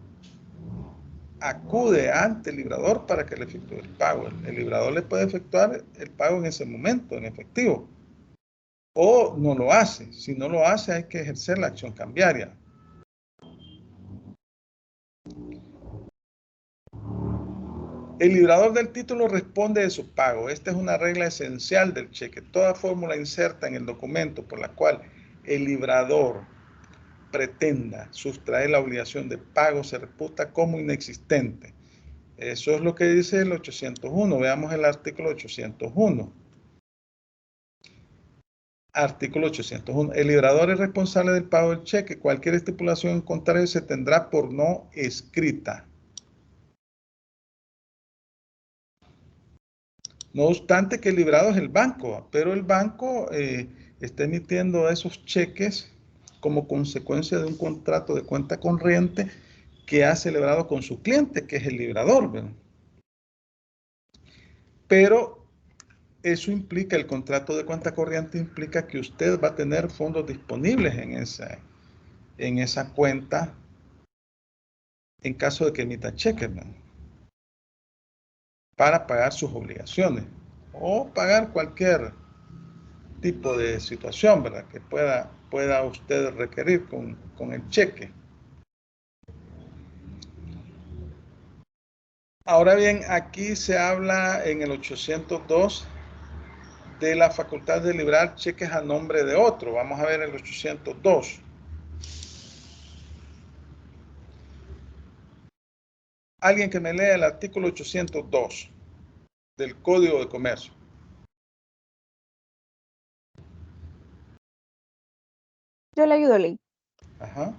acude ante el librador para que le efectúe el pago. El librador le puede efectuar el pago en ese momento, en efectivo, o no lo hace. Si no lo hace, hay que ejercer la acción cambiaria. El librador del título responde de su pago. Esta es una regla esencial del cheque. Toda fórmula inserta en el documento por la cual el librador pretenda sustraer la obligación de pago se reputa como inexistente. Eso es lo que dice el 801. Veamos el artículo 801. Artículo 801. El librador es responsable del pago del cheque. Cualquier estipulación en contrario se tendrá por no escrita. No obstante que el librado es el banco, pero el banco está emitiendo esos cheques como consecuencia de un contrato de cuenta corriente que ha celebrado con su cliente, que es el librador, ¿verdad? Pero eso implica, el contrato de cuenta corriente implica que usted va a tener fondos disponibles en esa cuenta en caso de que emita cheques, ¿verdad? Para pagar sus obligaciones o pagar cualquier tipo de situación, ¿verdad? Que pueda usted requerir con el cheque. Ahora bien, aquí se habla en el 802 de la facultad de librar cheques a nombre de otro. Vamos a ver el 802. Alguien que me lea el artículo 802 del Código de Comercio. Yo le ayudo, Ley. Ajá.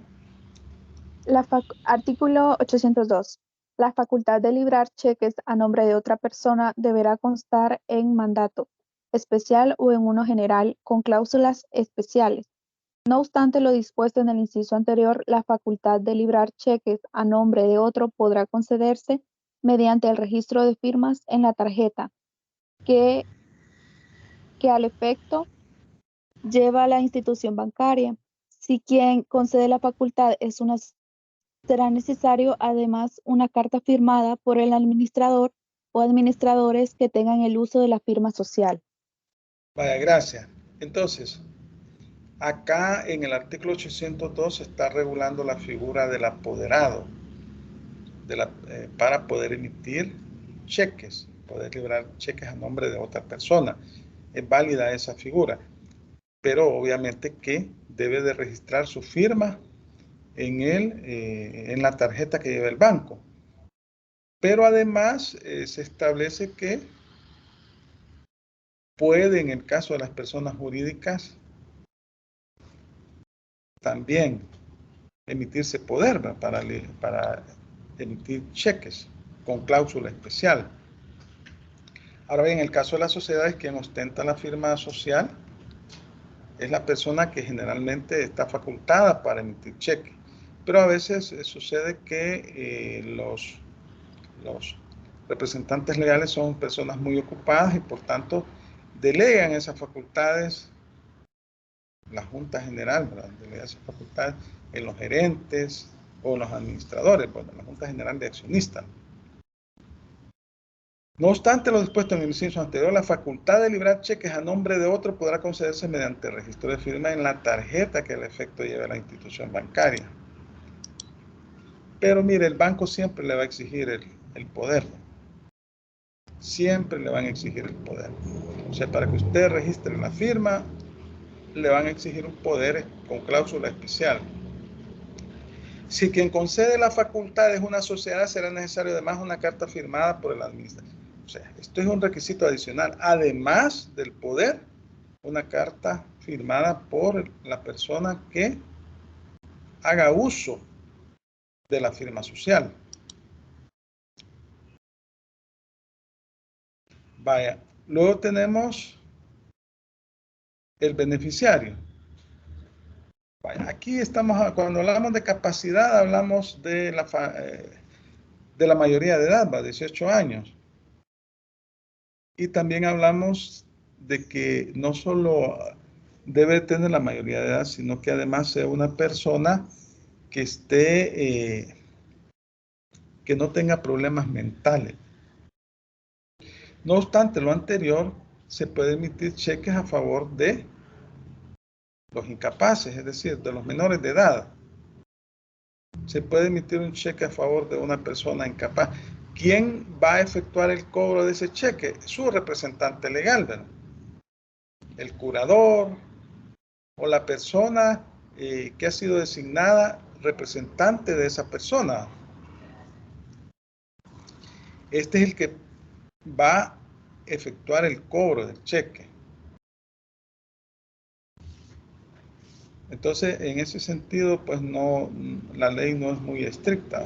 Artículo 802. La facultad de librar cheques a nombre de otra persona deberá constar en mandato especial o en uno general con cláusulas especiales. No obstante lo dispuesto en el inciso anterior, la facultad de librar cheques a nombre de otro podrá concederse mediante el registro de firmas en la tarjeta que al efecto lleva a la institución bancaria. Si quien concede la facultad será necesario además una carta firmada por el administrador o administradores que tengan el uso de la firma social. Vaya, gracias. Entonces, acá en el artículo 802 se está regulando la figura del apoderado para poder emitir cheques, poder librar cheques a nombre de otra persona. Es válida esa figura, pero obviamente que debe de registrar su firma en la tarjeta que lleva el banco. Pero además se establece que puede, en el caso de las personas jurídicas, también emitirse poder, ¿verdad? para emitir cheques con cláusula especial. Ahora bien, en el caso de las sociedades, quien ostenta la firma social es la persona que generalmente está facultada para emitir cheques. Pero a veces sucede que los representantes legales son personas muy ocupadas y por tanto delegan esas facultades, la Junta General, ¿verdad? Delega esas facultades en los gerentes o los administradores, bueno, la Junta General de Accionistas. No obstante lo dispuesto en el inciso anterior, la facultad de librar cheques a nombre de otro podrá concederse mediante registro de firma en la tarjeta que el efecto lleve a la institución bancaria. Pero mire, el banco siempre le va a exigir el poder. Siempre le van a exigir el poder. O sea, para que usted registre la firma, le van a exigir un poder con cláusula especial. Si quien concede la facultad es una sociedad, será necesario además una carta firmada por el administrador. O sea, esto es un requisito adicional. Además del poder, una carta firmada por la persona que haga uso de la firma social. Vaya, luego tenemos el beneficiario. Vaya, aquí estamos, cuando hablamos de capacidad, hablamos de la mayoría de edad, va, 18 años. Y también hablamos de que no solo debe tener la mayoría de edad, sino que además sea una persona que esté, que no tenga problemas mentales. No obstante lo anterior, se puede emitir cheques a favor de los incapaces, es decir, de los menores de edad. Se puede emitir un cheque a favor de una persona incapaz. ¿Quién va a efectuar el cobro de ese cheque? Su representante legal, ¿verdad? El curador o la persona que ha sido designada representante de esa persona. Este es el que va a efectuar el cobro del cheque. Entonces, en ese sentido, pues no, la ley no es muy estricta.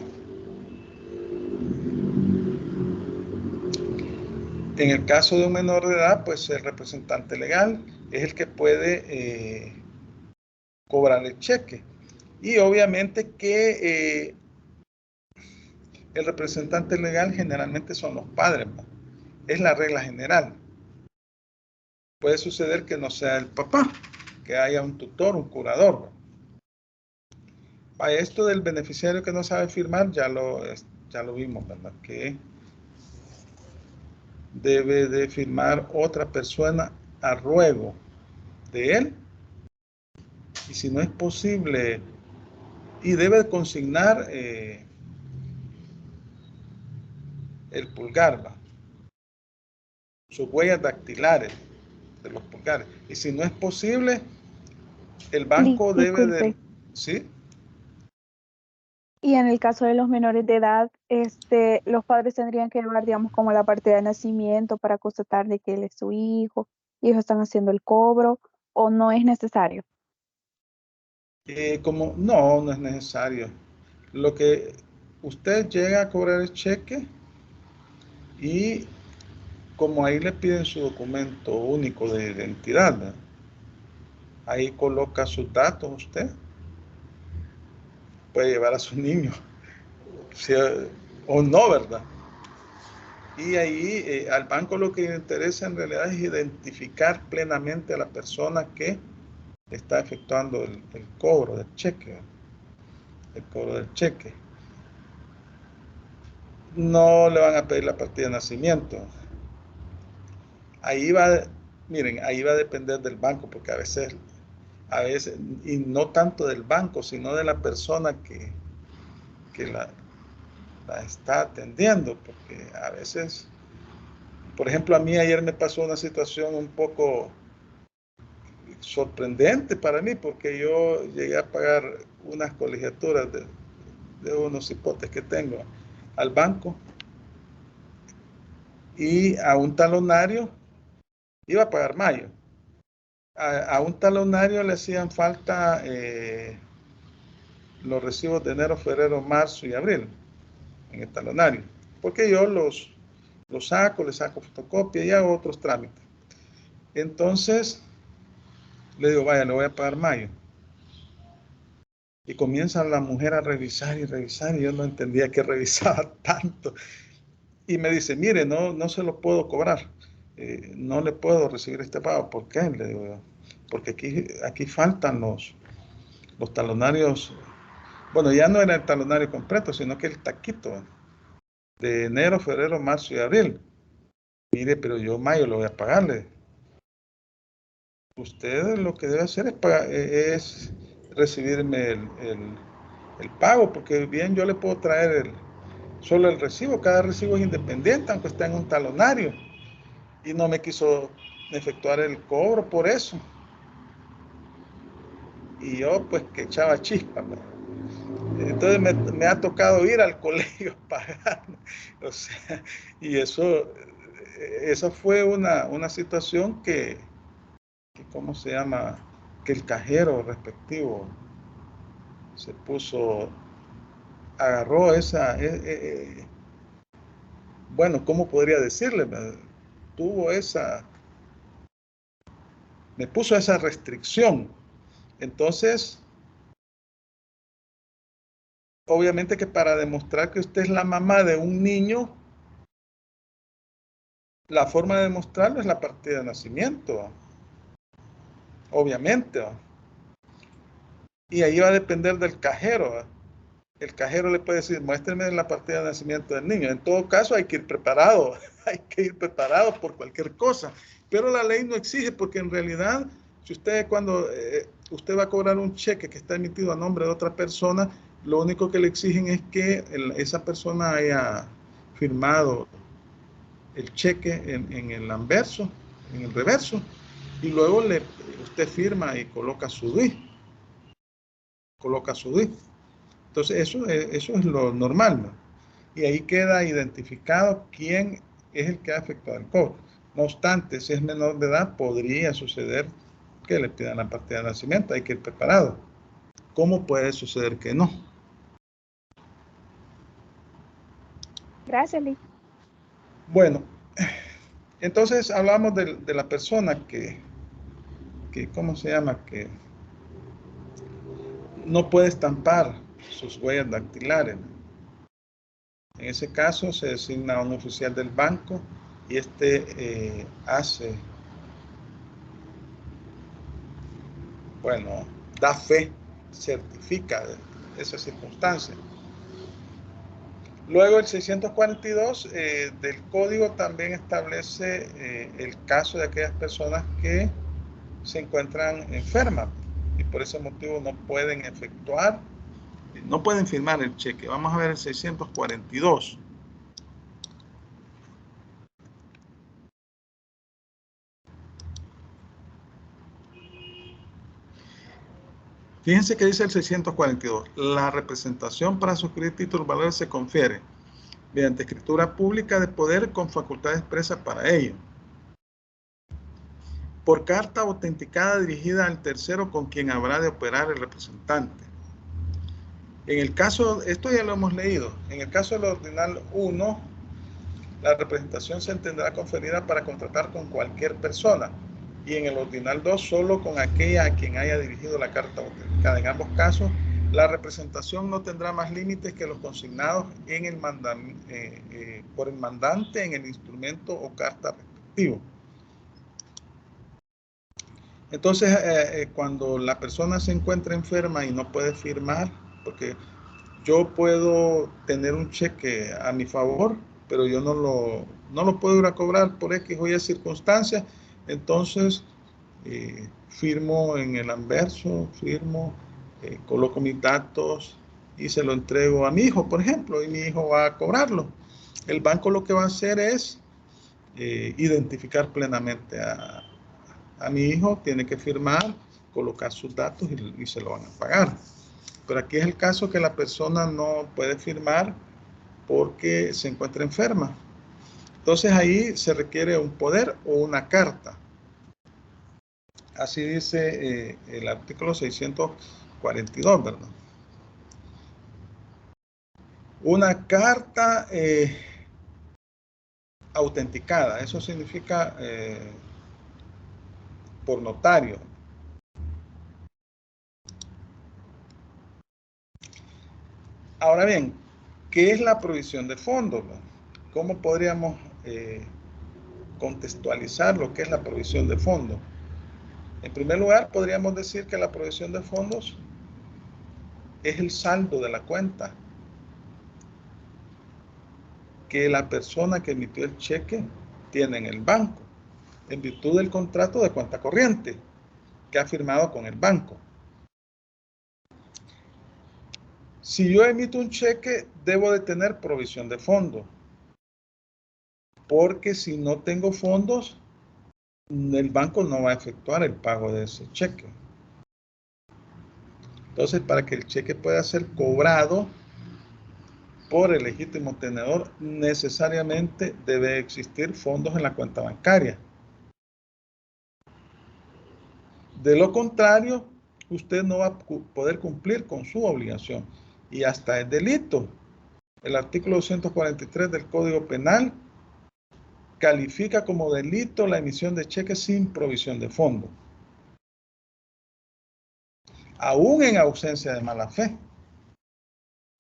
En el caso de un menor de edad, pues el representante legal es el que puede cobrar el cheque. Y obviamente que el representante legal generalmente son los padres, ¿no? Es la regla general. Puede suceder que no sea el papá, que haya un tutor, un curador, ¿no? Para esto del beneficiario que no sabe firmar, ya lo vimos, ¿verdad? Que debe de firmar otra persona a ruego de él. Y si no es posible, y debe de consignar el pulgar, ¿va? Sus huellas dactilares de los pulgares. Y si no es posible, el banco debe de... Disculpe. ¿Sí? Y en el caso de los menores de edad, los padres tendrían que llevar, digamos, como la partida de nacimiento para constatar de que él es su hijo y ellos están haciendo el cobro, o no es necesario. Como no es necesario. Lo que usted llega a cobrar el cheque y como ahí le piden su documento único de identidad, ¿verdad? Ahí coloca sus datos usted. Puede llevar a su niño, o no, ¿verdad? Y ahí al banco lo que le interesa en realidad es identificar plenamente a la persona que está efectuando el cobro del cheque. El cobro del cheque. No le van a pedir la partida de nacimiento. Ahí va, miren, ahí va a depender del banco, porque a veces, y no tanto del banco, sino de la persona que la está atendiendo, porque a veces, por ejemplo, a mí ayer me pasó una situación un poco sorprendente para mí, porque yo llegué a pagar unas colegiaturas de unos hipotes que tengo al banco y a un talonario iba a pagar mayo. A un talonario le hacían falta los recibos de enero, febrero, marzo y abril en el talonario, porque yo los saco, le saco fotocopia y hago otros trámites. Entonces le digo, vaya, le voy a pagar mayo. Y comienza la mujer a revisar y revisar, y yo no entendía que revisaba tanto. Y me dice, mire, no se lo puedo cobrar, no le puedo recibir este pago. ¿Por qué? Le digo yo, porque aquí faltan los talonarios. Bueno, ya no era el talonario completo, sino que el taquito de enero, febrero, marzo y abril. Mire, pero yo mayo lo voy a pagarle. Usted lo que debe hacer es recibirme el pago, porque bien yo le puedo traer solo el recibo. Cada recibo es independiente, aunque esté en un talonario. Y no me quiso efectuar el cobro por eso. Y yo pues que echaba chispa, ¿no? Entonces me ha tocado ir al colegio a pagar, o sea, y esa fue una situación que, ¿cómo se llama? Que el cajero respectivo se puso, agarró bueno, ¿cómo podría decirle? Me puso esa restricción. Entonces, obviamente que para demostrar que usted es la mamá de un niño, la forma de demostrarlo es la partida de nacimiento, obviamente. Y ahí va a depender del cajero. El cajero le puede decir, muéstrame la partida de nacimiento del niño. En todo caso hay que ir preparado, hay que ir preparado por cualquier cosa. Pero la ley no exige, porque en realidad, si cuando usted va a cobrar un cheque que está emitido a nombre de otra persona, lo único que le exigen es que esa persona haya firmado el cheque en el anverso, en el reverso, y luego usted firma y coloca su DUI. Entonces eso es lo normal, ¿no? Y ahí queda identificado quién es el que ha efectuado el cobro. No obstante, si es menor de edad, podría suceder que le pidan la partida de nacimiento, hay que ir preparado. ¿Cómo puede suceder que no? Gracias, Lee. Bueno, entonces hablamos de la persona que, ¿cómo se llama? Que no puede estampar sus huellas dactilares. En ese caso se designa a un oficial del banco y este da fe, certifica esa circunstancia. Luego el 642 del código también establece el caso de aquellas personas que se encuentran enfermas y por ese motivo no pueden efectuar, no pueden firmar el cheque. Vamos a ver el 642. Fíjense que dice el 642. La representación para suscribir títulos valores se confiere mediante escritura pública de poder con facultad expresa para ello. Por carta autenticada dirigida al tercero con quien habrá de operar el representante. En el caso, esto ya lo hemos leído, en el caso del ordinal 1, la representación se entenderá conferida para contratar con cualquier persona y en el ordinal 2 solo con aquella a quien haya dirigido la carta autenticada. En ambos casos, la representación no tendrá más límites que los consignados en el por el mandante en el instrumento o carta respectivo. Entonces, cuando la persona se encuentra enferma y no puede firmar, porque yo puedo tener un cheque a mi favor, pero yo no lo puedo ir a cobrar por X o Y circunstancias, entonces firmo en el anverso, coloco mis datos y se lo entrego a mi hijo, por ejemplo, y mi hijo va a cobrarlo. El banco lo que va a hacer es identificar plenamente a mi hijo, tiene que firmar, colocar sus datos y se lo van a pagar. Pero aquí es el caso que la persona no puede firmar porque se encuentra enferma. Entonces ahí se requiere un poder o una carta. Así dice el artículo 642, ¿verdad? Una carta autenticada, eso significa por notario. Ahora bien, ¿qué es la provisión de fondos? ¿Cómo podríamos contextualizar lo que es la provisión de fondos? En primer lugar, podríamos decir que la provisión de fondos es el saldo de la cuenta que la persona que emitió el cheque tiene en el banco, en virtud del contrato de cuenta corriente que ha firmado con el banco. Si yo emito un cheque, debo de tener provisión de fondos, porque si no tengo fondos, el banco no va a efectuar el pago de ese cheque. Entonces, para que el cheque pueda ser cobrado por el legítimo tenedor, necesariamente debe existir fondos en la cuenta bancaria. De lo contrario, usted no va a poder cumplir con su obligación y hasta es delito. El artículo 243 del Código Penal califica como delito la emisión de cheques sin provisión de fondo, aún en ausencia de mala fe.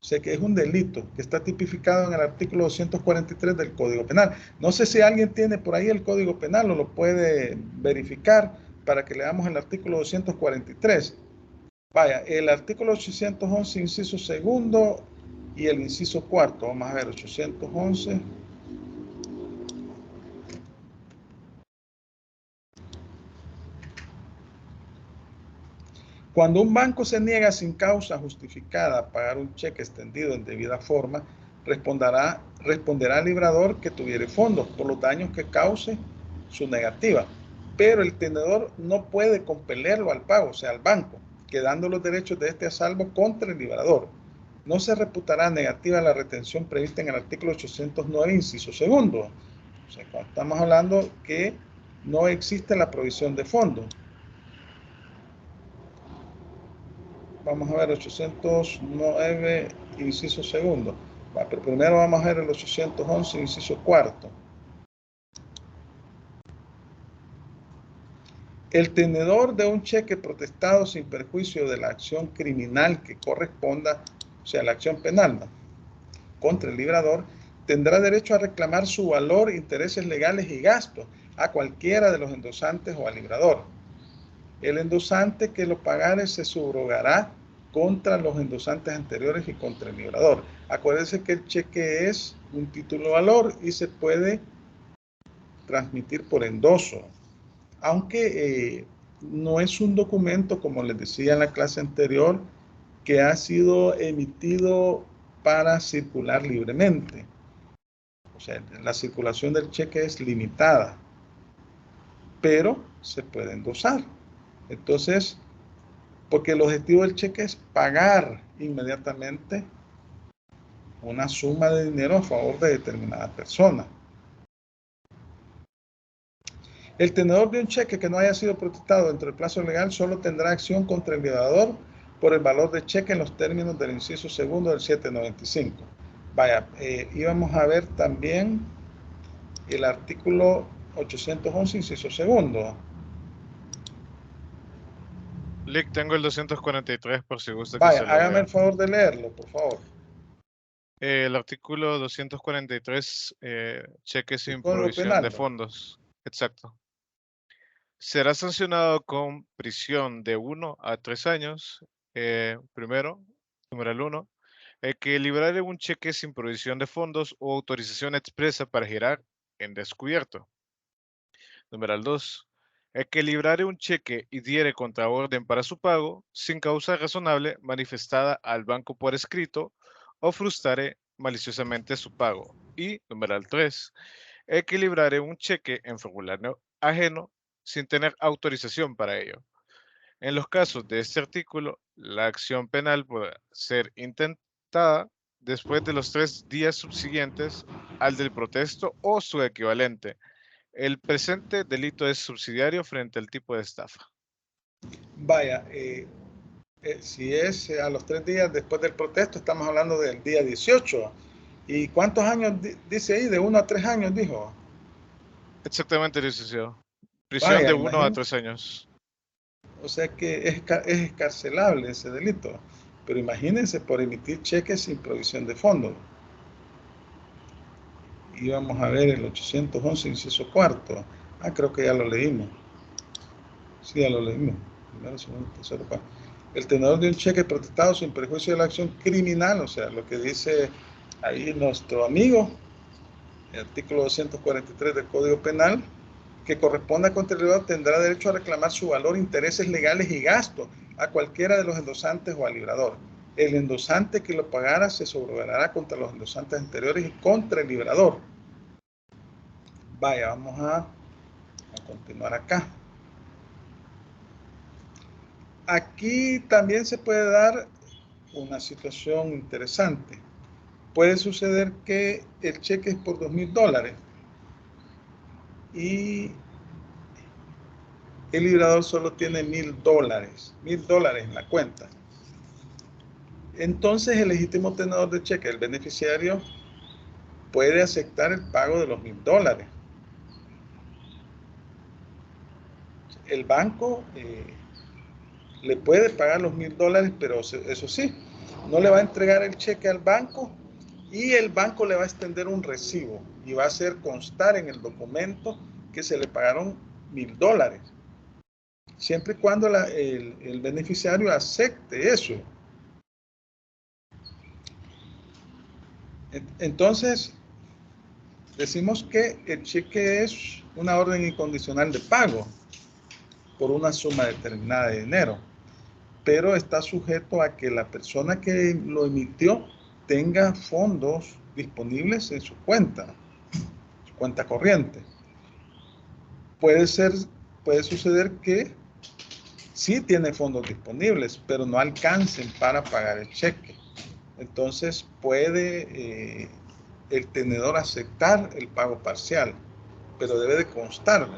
O sea que es un delito que está tipificado en el artículo 243 del Código Penal. No sé si alguien tiene por ahí el Código Penal o lo puede verificar para que leamos el artículo 243. Vaya, el artículo 811, inciso segundo y el inciso cuarto. Vamos a ver, 811. Cuando un banco se niega sin causa justificada a pagar un cheque extendido en debida forma, responderá al librador que tuviere fondos por los daños que cause su negativa. Pero el tenedor no puede compelerlo al pago, o sea, al banco, quedando los derechos de este a salvo contra el librador. No se reputará negativa la retención prevista en el artículo 809, inciso segundo. O sea, cuando estamos hablando que no existe la provisión de fondos. vamos a ver 809, inciso segundo. Pero primero vamos a ver el 811, inciso cuarto. El tenedor de un cheque protestado sin perjuicio de la acción criminal que corresponda, o sea, la acción penal, ¿no?, contra el librador, tendrá derecho a reclamar su valor, intereses legales y gastos a cualquiera de los endosantes o al librador. El endosante que lo pagare se subrogará contra los endosantes anteriores y contra el librador. Acuérdense que el cheque es un título valor y se puede transmitir por endoso, aunque no es un documento, como les decía en la clase anterior, que ha sido emitido para circular libremente. O sea, la circulación del cheque es limitada, pero se puede endosar. Entonces, porque el objetivo del cheque es pagar inmediatamente una suma de dinero a favor de determinada persona. El tenedor de un cheque que no haya sido protestado dentro del plazo legal solo tendrá acción contra el librador por el valor de cheque en los términos del inciso segundo del 795. Vaya, íbamos a ver también el artículo 811, inciso segundo. Lick, tengo el 243 por si gusta que Vaya, se lo hágame lea. el favor de leerlo, por favor. El artículo 243, cheque sin Código provisión Penal, de ¿no? fondos. Exacto. Será sancionado con prisión de 1 a 3 años. Primero, numeral 1, el que librare un cheque sin provisión de fondos o autorización expresa para girar en descubierto. Numeral 2, el que librare un cheque y diere contraorden para su pago sin causa razonable manifestada al banco por escrito o frustrare maliciosamente su pago. Y numeral 3, el que librare un cheque en formulario ajeno sin tener autorización para ello. En los casos de este artículo, la acción penal podrá ser intentada después de los 3 días subsiguientes al del protesto o su equivalente. El presente delito es subsidiario frente al tipo de estafa. Vaya, si es a los 3 días después del protesto, estamos hablando del día 18. ¿Y cuántos años dice ahí? De 1 a 3 años, dijo. Exactamente, licenciado. Prisión Vaya, de 1 a imagínate. 3 años. O sea que es escarcelable ese delito. Pero imagínense por emitir cheques sin provisión de fondos. Y vamos a ver el 811, inciso cuarto. Ah, creo que ya lo leímos. Sí, ya lo leímos. Primero, segundo, tercero, cuarto. El tenedor de un cheque protestado sin perjuicio de la acción criminal, o sea, lo que dice ahí nuestro amigo, el artículo 243 del Código Penal, que corresponda contra el librador, tendrá derecho a reclamar su valor, intereses legales y gastos a cualquiera de los endosantes o al librador. El endosante que lo pagara se subrogará contra los endosantes anteriores y contra el librador. Vaya, vamos a continuar acá. Aquí también se puede dar una situación interesante. Puede suceder que el cheque es por $2,000 y el librador solo tiene $1,000 en la cuenta. Entonces el legítimo tenedor de cheque, el beneficiario, puede aceptar el pago de los $1,000. El banco le puede pagar los $1,000, pero eso sí, no le va a entregar el cheque al banco y el banco le va a extender un recibo y va a hacer constar en el documento que se le pagaron $1,000, siempre y cuando el beneficiario acepte eso. Entonces, decimos que el cheque es una orden incondicional de pago por una suma determinada de dinero, pero está sujeto a que la persona que lo emitió tenga fondos disponibles en su cuenta corriente. Puede suceder que sí tiene fondos disponibles, pero no alcancen para pagar el cheque. Entonces puede el tenedor aceptar el pago parcial, pero debe de constar.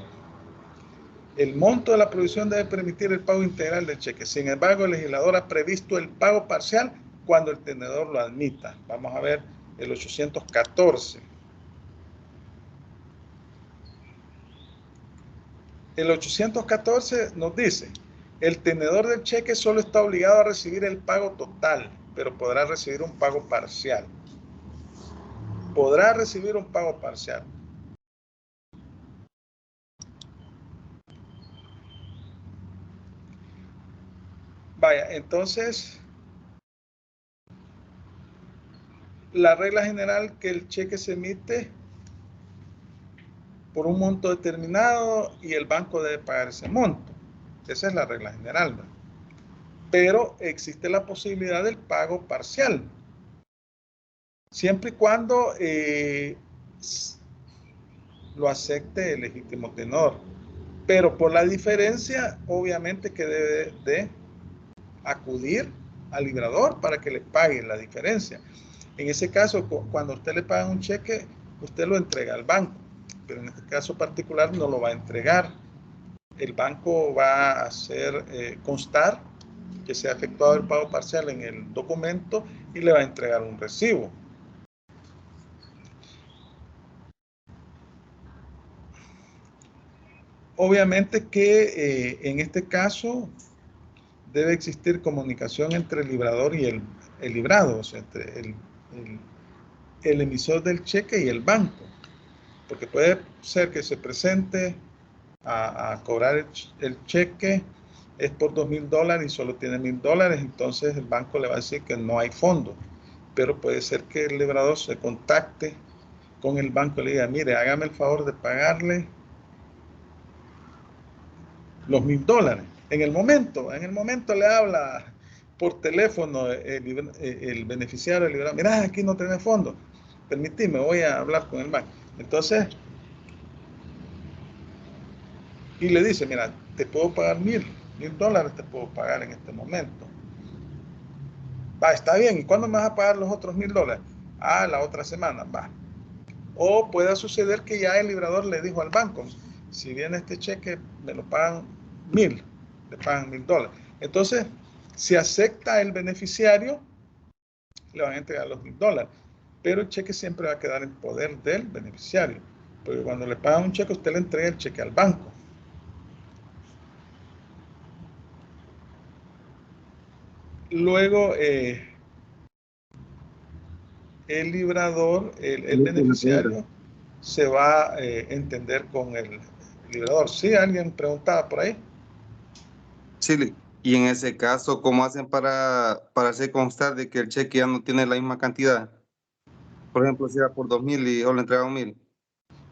El monto de la provisión debe permitir el pago integral del cheque. Sin embargo, el legislador ha previsto el pago parcial cuando el tenedor lo admita. Vamos a ver el 814. El 814 nos dice, el tenedor del cheque solo está obligado a recibir el pago total, pero podrá recibir un pago parcial. Podrá recibir un pago parcial. Vaya, entonces, la regla general que el cheque se emite por un monto determinado y el banco debe pagar ese monto. Esa es la regla general, ¿verdad? Pero existe la posibilidad del pago parcial, siempre y cuando lo acepte el legítimo tenedor. Pero por la diferencia, obviamente que debe de acudir al librador para que le pague la diferencia. En ese caso, cuando usted le paga un cheque, usted lo entrega al banco, pero en este caso particular no lo va a entregar. El banco va a hacer constar que se ha efectuado el pago parcial en el documento y le va a entregar un recibo. Obviamente que en este caso debe existir comunicación entre el librador y el librado, o sea, entre el emisor del cheque y el banco, porque puede ser que se presente a cobrar el cheque, es por $2,000 y solo tiene $1,000, entonces el banco le va a decir que no hay fondo, pero puede ser que el librador se contacte con el banco y le diga, mire, hágame el favor de pagarle los $1,000. En el momento le habla por teléfono el beneficiario, el librador, mira, aquí no tiene fondo, permíteme, voy a hablar con el banco. Entonces, y le dice, mira, te puedo pagar $1,000 te puedo pagar en este momento. Va, está bien, ¿y cuándo me vas a pagar los otros $1,000? Ah, la otra semana, va. O pueda suceder que ya el librador le dijo al banco, si viene este cheque, me lo pagan $1,000, le pagan $1,000. Entonces, si acepta el beneficiario, le van a entregar los $1,000, pero el cheque siempre va a quedar en poder del beneficiario, porque cuando le pagan un cheque, usted le entrega el cheque al banco. Luego, el librador, el beneficiario, se va a entender con el librador. ¿Sí? ¿Alguien preguntaba por ahí? Sí, y en ese caso, ¿cómo hacen para hacer constar de que el cheque ya no tiene la misma cantidad? Por ejemplo, si era por 2,000 y solo entregaron 1,000.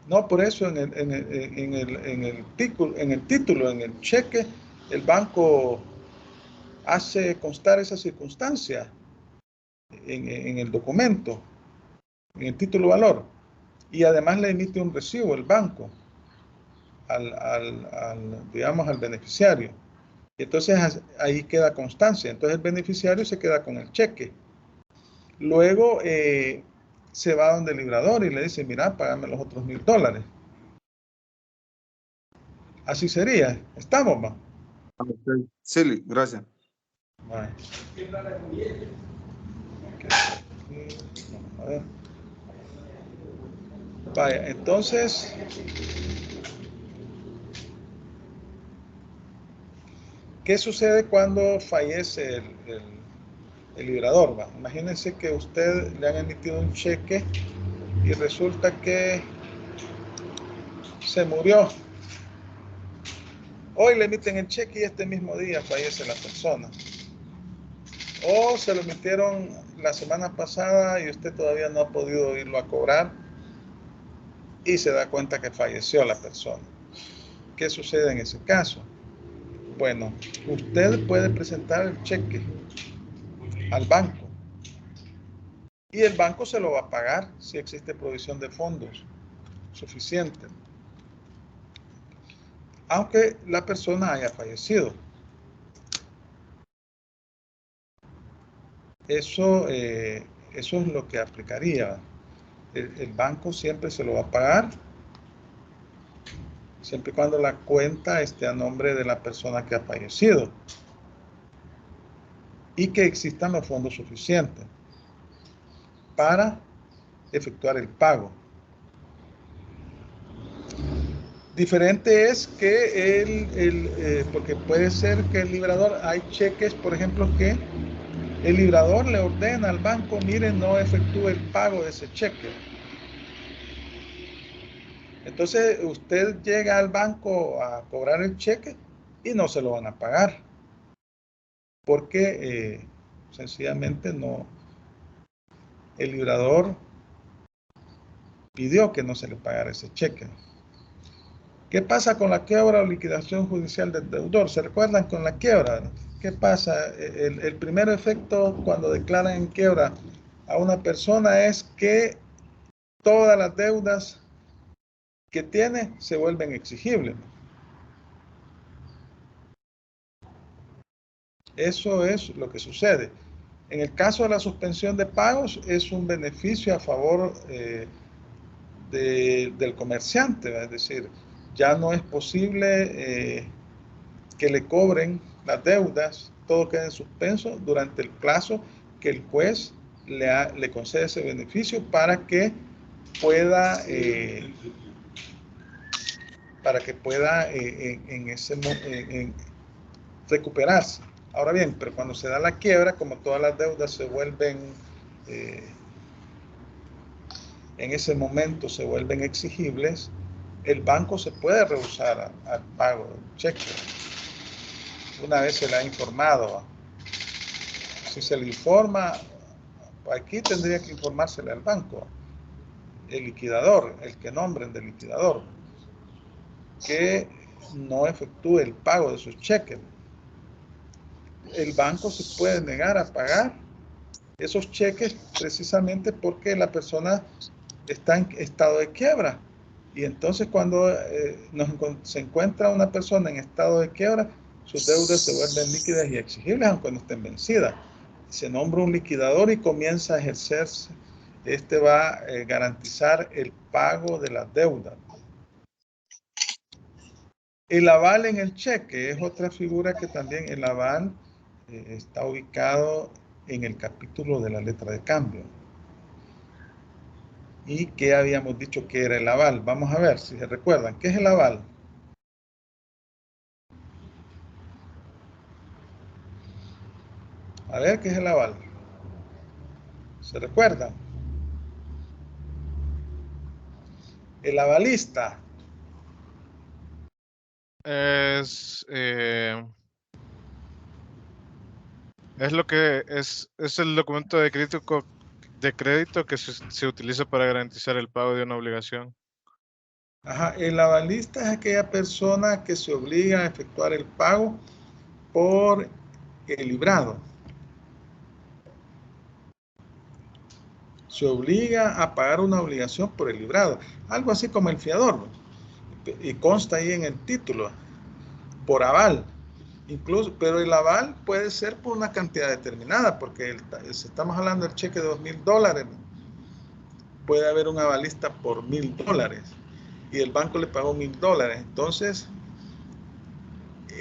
No, por eso en el título, en el cheque, el banco hace constar esa circunstancia en el documento, en el título valor, y además le emite un recibo el banco digamos, al beneficiario. Y entonces ahí queda constancia. Entonces el beneficiario se queda con el cheque. Luego se va donde el librador y le dice, mira, págame los otros $1,000. Así sería. ¿Estamos, ma? Sí, gracias. Vale. A ver. Vaya, entonces, ¿qué sucede cuando fallece el librador? Va? Imagínense que usted le han emitido un cheque y resulta que se murió. Hoy le emiten el cheque y este mismo día fallece la persona. O se lo emitieron la semana pasada y usted todavía no ha podido irlo a cobrar y se da cuenta que falleció la persona. ¿Qué sucede en ese caso? Bueno, usted puede presentar el cheque al banco y el banco se lo va a pagar si existe provisión de fondos suficiente, aunque la persona haya fallecido. Eso es lo que aplicaría. El banco siempre se lo va a pagar siempre y cuando la cuenta esté a nombre de la persona que ha fallecido y que existan los fondos suficientes para efectuar el pago. Diferente es que porque puede ser que el librador, hay cheques, por ejemplo, que el librador le ordena al banco, mire, no efectúe el pago de ese cheque. Entonces usted llega al banco a cobrar el cheque y no se lo van a pagar, porque sencillamente no, el librador pidió que no se le pagara ese cheque. ¿Qué pasa con la quiebra o liquidación judicial del deudor? ¿Se recuerdan con la quiebra? ¿Qué pasa? El primer efecto cuando declaran en quiebra a una persona es que todas las deudas que tiene se vuelven exigibles. Eso es lo que sucede. En el caso de la suspensión de pagos es un beneficio a favor del comerciante, ¿verdad? Es decir, ya no es posible que le cobren las deudas, todo queda en suspenso durante el plazo que el juez le concede ese beneficio para que pueda recuperarse. Ahora bien, pero cuando se da la quiebra, como todas las deudas se vuelven en ese momento se vuelven exigibles, el banco se puede rehusar al pago del cheque una vez se le ha informado. Si se le informa, aquí tendría que informársele al banco, el liquidador, el que nombren del liquidador, que no efectúe el pago de sus cheques. El banco se puede negar a pagar esos cheques precisamente porque la persona está en estado de quiebra. Y entonces cuando se encuentra una persona en estado de quiebra, sus deudas se vuelven líquidas y exigibles aunque no estén vencidas. Se nombra un liquidador y comienza a ejercerse. Este va a garantizar el pago de las deudas. El aval en el cheque es otra figura que también el aval está ubicado en el capítulo de la letra de cambio. ¿Y qué habíamos dicho que era el aval? Vamos a ver si se recuerdan. ¿Qué es el aval? A ver, ¿qué es el aval? ¿Se recuerdan? El avalista. Es lo que es el documento de crédito que se utiliza para garantizar el pago de una obligación. Ajá, el avalista es aquella persona que se obliga a efectuar el pago por el librado. Se obliga a pagar una obligación por el librado. Algo así como el fiador. Y consta ahí en el título. Por aval. Incluso, pero el aval puede ser por una cantidad determinada, porque si estamos hablando del cheque de $2,000, puede haber un avalista por $1,000 y el banco le pagó $1,000. Entonces,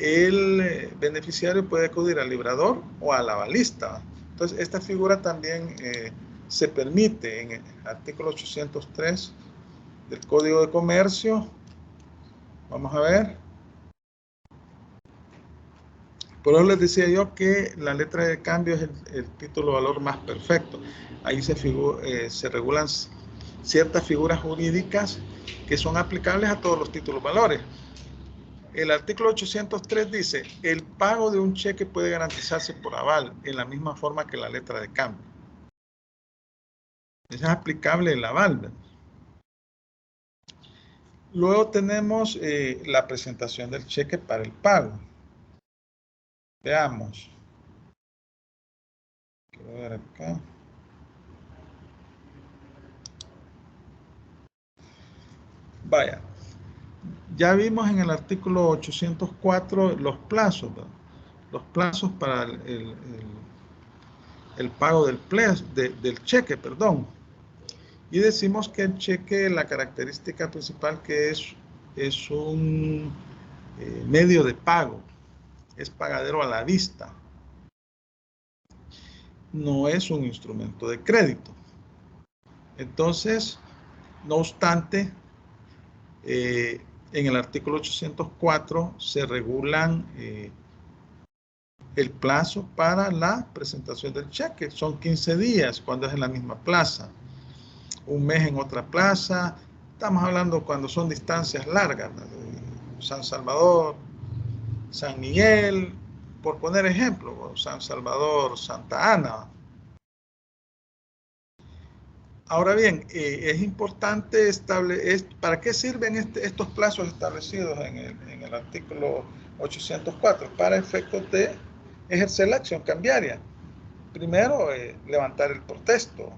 el beneficiario puede acudir al librador o al avalista. Entonces, esta figura también se permite en el artículo 803 del Código de Comercio. Vamos a ver. Por eso les decía yo que la letra de cambio es el título valor más perfecto. Ahí se regulan ciertas figuras jurídicas que son aplicables a todos los títulos valores. El artículo 803 dice, el pago de un cheque puede garantizarse por aval en la misma forma que la letra de cambio. Eso es aplicable el aval, ¿verdad? Luego tenemos la presentación del cheque para el pago. Veamos. Quiero ver acá. Vaya. Ya vimos en el artículo 804 los plazos, ¿verdad? Los plazos para el pago del cheque, perdón. Y decimos que el cheque, la característica principal que es es un medio de pago, es pagadero a la vista, no es un instrumento de crédito. Entonces, no obstante, en el artículo 804 se regulan el plazo para la presentación del cheque. Son 15 días cuando es en la misma plaza, un mes en otra plaza. Estamos hablando cuando son distancias largas, San Salvador, San Miguel, por poner ejemplo, San Salvador, Santa Ana. Ahora bien, es importante establecer, ¿para qué sirven estos plazos establecidos en el artículo 804? Para efectos de ejercer la acción cambiaria. Primero, levantar el protesto.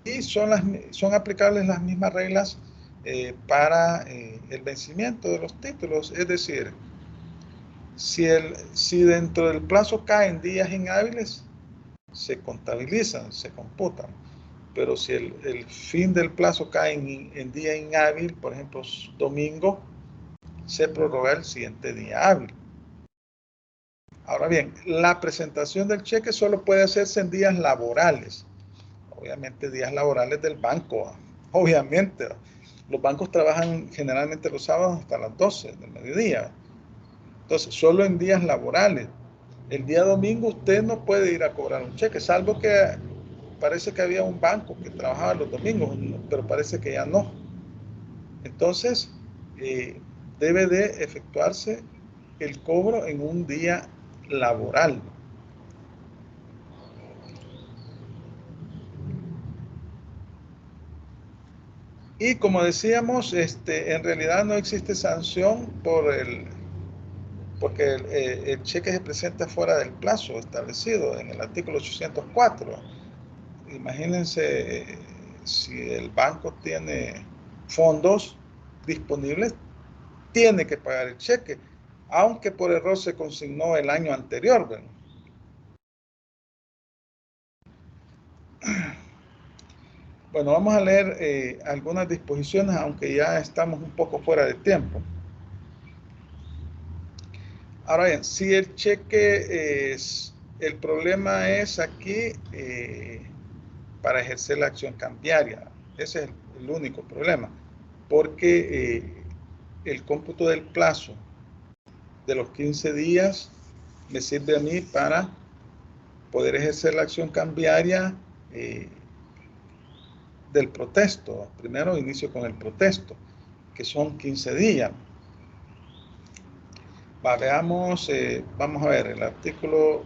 Y son aplicables las mismas reglas para el vencimiento de los títulos. Es decir, si dentro del plazo caen días inhábiles, se contabilizan, se computan. Pero si el fin del plazo cae en día inhábil, por ejemplo, domingo, se prorroga el siguiente día hábil. Ahora bien, la presentación del cheque solo puede hacerse en días laborales. Obviamente días laborales del banco. Obviamente, los bancos trabajan generalmente los sábados hasta las 12 del mediodía. Entonces, solo en días laborales. El día domingo usted no puede ir a cobrar un cheque, salvo que parece que había un banco que trabajaba los domingos, pero parece que ya no. Entonces, debe de efectuarse el cobro en un día laboral. Y como decíamos, en realidad no existe sanción porque el cheque se presenta fuera del plazo establecido en el artículo 804. Imagínense si el banco tiene fondos disponibles, tiene que pagar el cheque, aunque por error se consignó el año anterior. ¿Verdad? Bueno, vamos a leer algunas disposiciones, aunque ya estamos un poco fuera de tiempo. Ahora bien, si el cheque el problema es aquí para ejercer la acción cambiaria. Ese es el único problema, porque el cómputo del plazo de los 15 días me sirve a mí para poder ejercer la acción cambiaria del protesto. Primero inicio con el protesto, que son 15 días. Veamos, vamos a ver, el artículo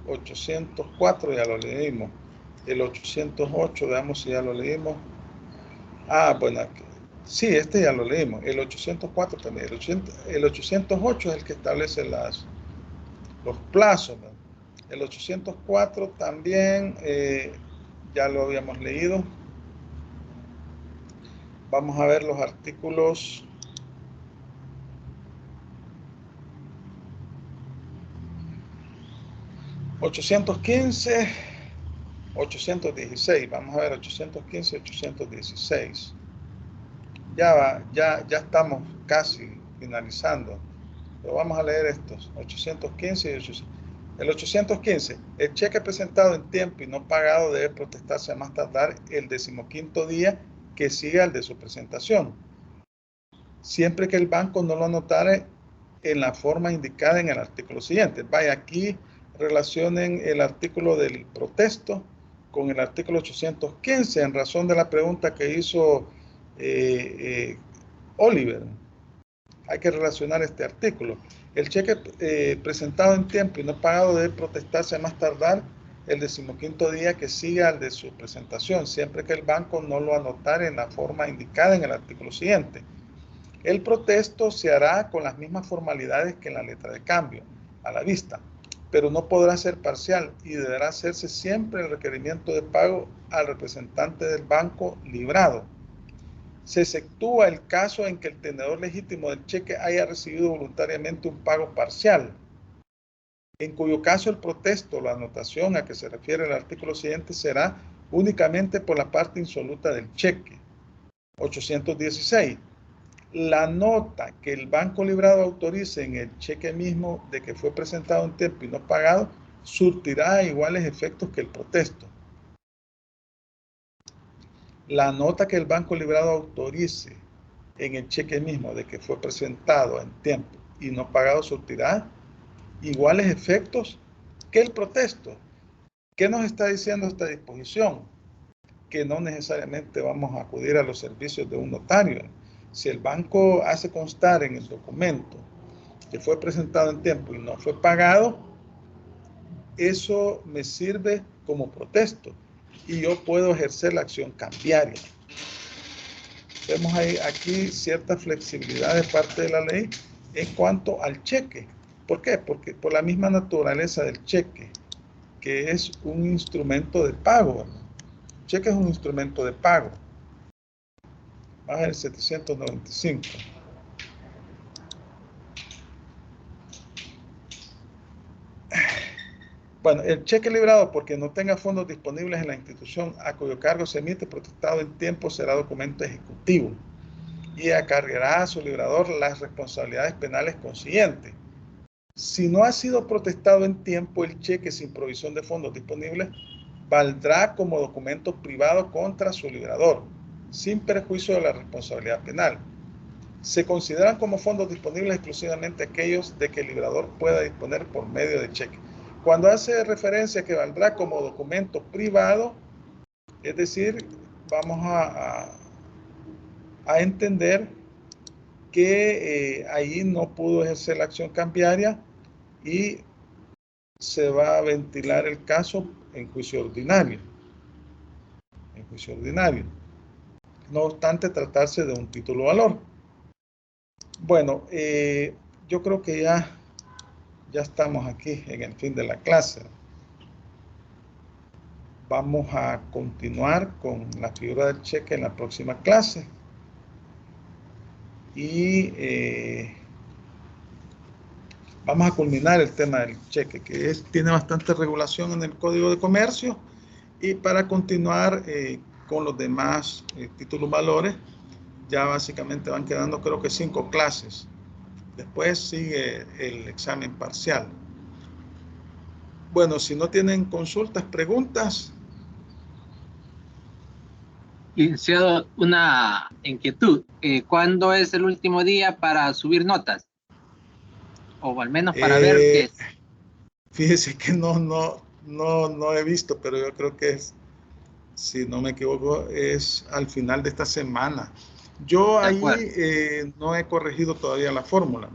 804 ya lo leímos. El 808, veamos si ya lo leímos. Bueno, sí, ya lo leímos. El 804 también. El 808 es el que establece los plazos, ¿no? El 804 también ya lo habíamos leído. Vamos a ver los artículos 815, 816. Vamos a ver 815 y 816. Ya estamos casi finalizando. Pero vamos a leer estos, 815 y 816. El 815, el cheque presentado en tiempo y no pagado debe protestarse a más tardar el 15º día que siga el de su presentación, siempre que el banco no lo anotare en la forma indicada en el artículo siguiente. Vaya, aquí relacionen el artículo del protesto con el artículo 815 en razón de la pregunta que hizo Oliver. Hay que relacionar este artículo. El cheque presentado en tiempo y no pagado debe protestarse a más tardar el 15º día que siga al de su presentación, siempre que el banco no lo anotare en la forma indicada en el artículo siguiente. El protesto se hará con las mismas formalidades que en la letra de cambio, a la vista, pero no podrá ser parcial y deberá hacerse siempre el requerimiento de pago al representante del banco librado. Se exceptúa el caso en que el tenedor legítimo del cheque haya recibido voluntariamente un pago parcial, en cuyo caso el protesto, la anotación a que se refiere el artículo siguiente, será únicamente por la parte insoluta del cheque. 816. La nota que el banco librado autorice en el cheque mismo de que fue presentado en tiempo y no pagado surtirá iguales efectos que el protesto. La nota que el banco librado autorice en el cheque mismo de que fue presentado en tiempo y no pagado surtirá iguales efectos que el protesto. ¿Qué nos está diciendo esta disposición? Que no necesariamente vamos a acudir a los servicios de un notario. Si el banco hace constar en el documento que fue presentado en tiempo y no fue pagado, eso me sirve como protesto y yo puedo ejercer la acción cambiaria. Vemos ahí, aquí cierta flexibilidad de parte de la ley en cuanto al cheque. ¿Por qué? Porque por la misma naturaleza del cheque, que es un instrumento de pago, ¿verdad? El cheque es un instrumento de pago. Más el 795. Bueno, el cheque librado porque no tenga fondos disponibles en la institución a cuyo cargo se emite protestado en tiempo será documento ejecutivo y acarreará a su librador las responsabilidades penales consiguientes. Si no ha sido protestado en tiempo el cheque sin provisión de fondos disponibles, valdrá como documento privado contra su librador, sin perjuicio de la responsabilidad penal. Se consideran como fondos disponibles exclusivamente aquellos de que el librador pueda disponer por medio de cheque. Cuando hace referencia que valdrá como documento privado, es decir, vamos a entender que ahí no pudo ejercer la acción cambiaria y se va a ventilar el caso en juicio ordinario. En juicio ordinario. No obstante tratarse de un título valor. Bueno, yo creo que ya estamos aquí en el fin de la clase. Vamos a continuar con la figura del cheque en la próxima clase. Y vamos a culminar el tema del cheque, que tiene bastante regulación en el Código de Comercio. Y para continuar con los demás títulos valores, ya básicamente van quedando creo que 5 clases. Después sigue el examen parcial. Bueno, si no tienen consultas, preguntas. Licenciado, una inquietud. ¿Cuándo es el último día para subir notas? O al menos para ver qué. Fíjese que no he visto, pero yo creo que es, si no me equivoco, es al final de esta semana. Yo ahí no he corregido todavía la fórmula.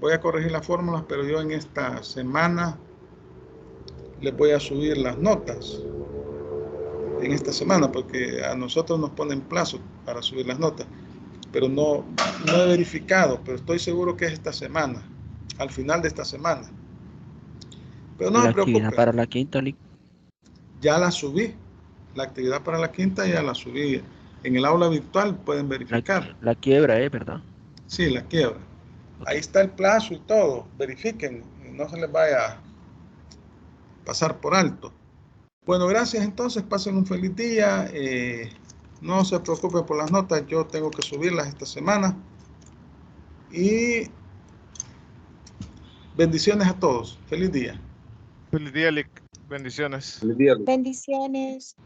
Voy a corregir las fórmulas, pero yo en esta semana les voy a subir las notas. En esta semana, porque a nosotros nos ponen plazo para subir las notas. Pero no he verificado, pero estoy seguro que es esta semana, al final de esta semana. Pero no se preocupen. Para la quinta, ya la subí. La actividad para la quinta ya la subí. En el aula virtual pueden verificar. La quiebra, ¿verdad? Sí, la quiebra. Okay. Ahí está el plazo y todo. Verifiquen. No se les vaya a pasar por alto. Bueno, gracias entonces. Pasen un feliz día. No se preocupen por las notas. Yo tengo que subirlas esta semana. Y bendiciones a todos. Feliz día. Feliz día, Lick. Bendiciones. Feliz día. Bendiciones.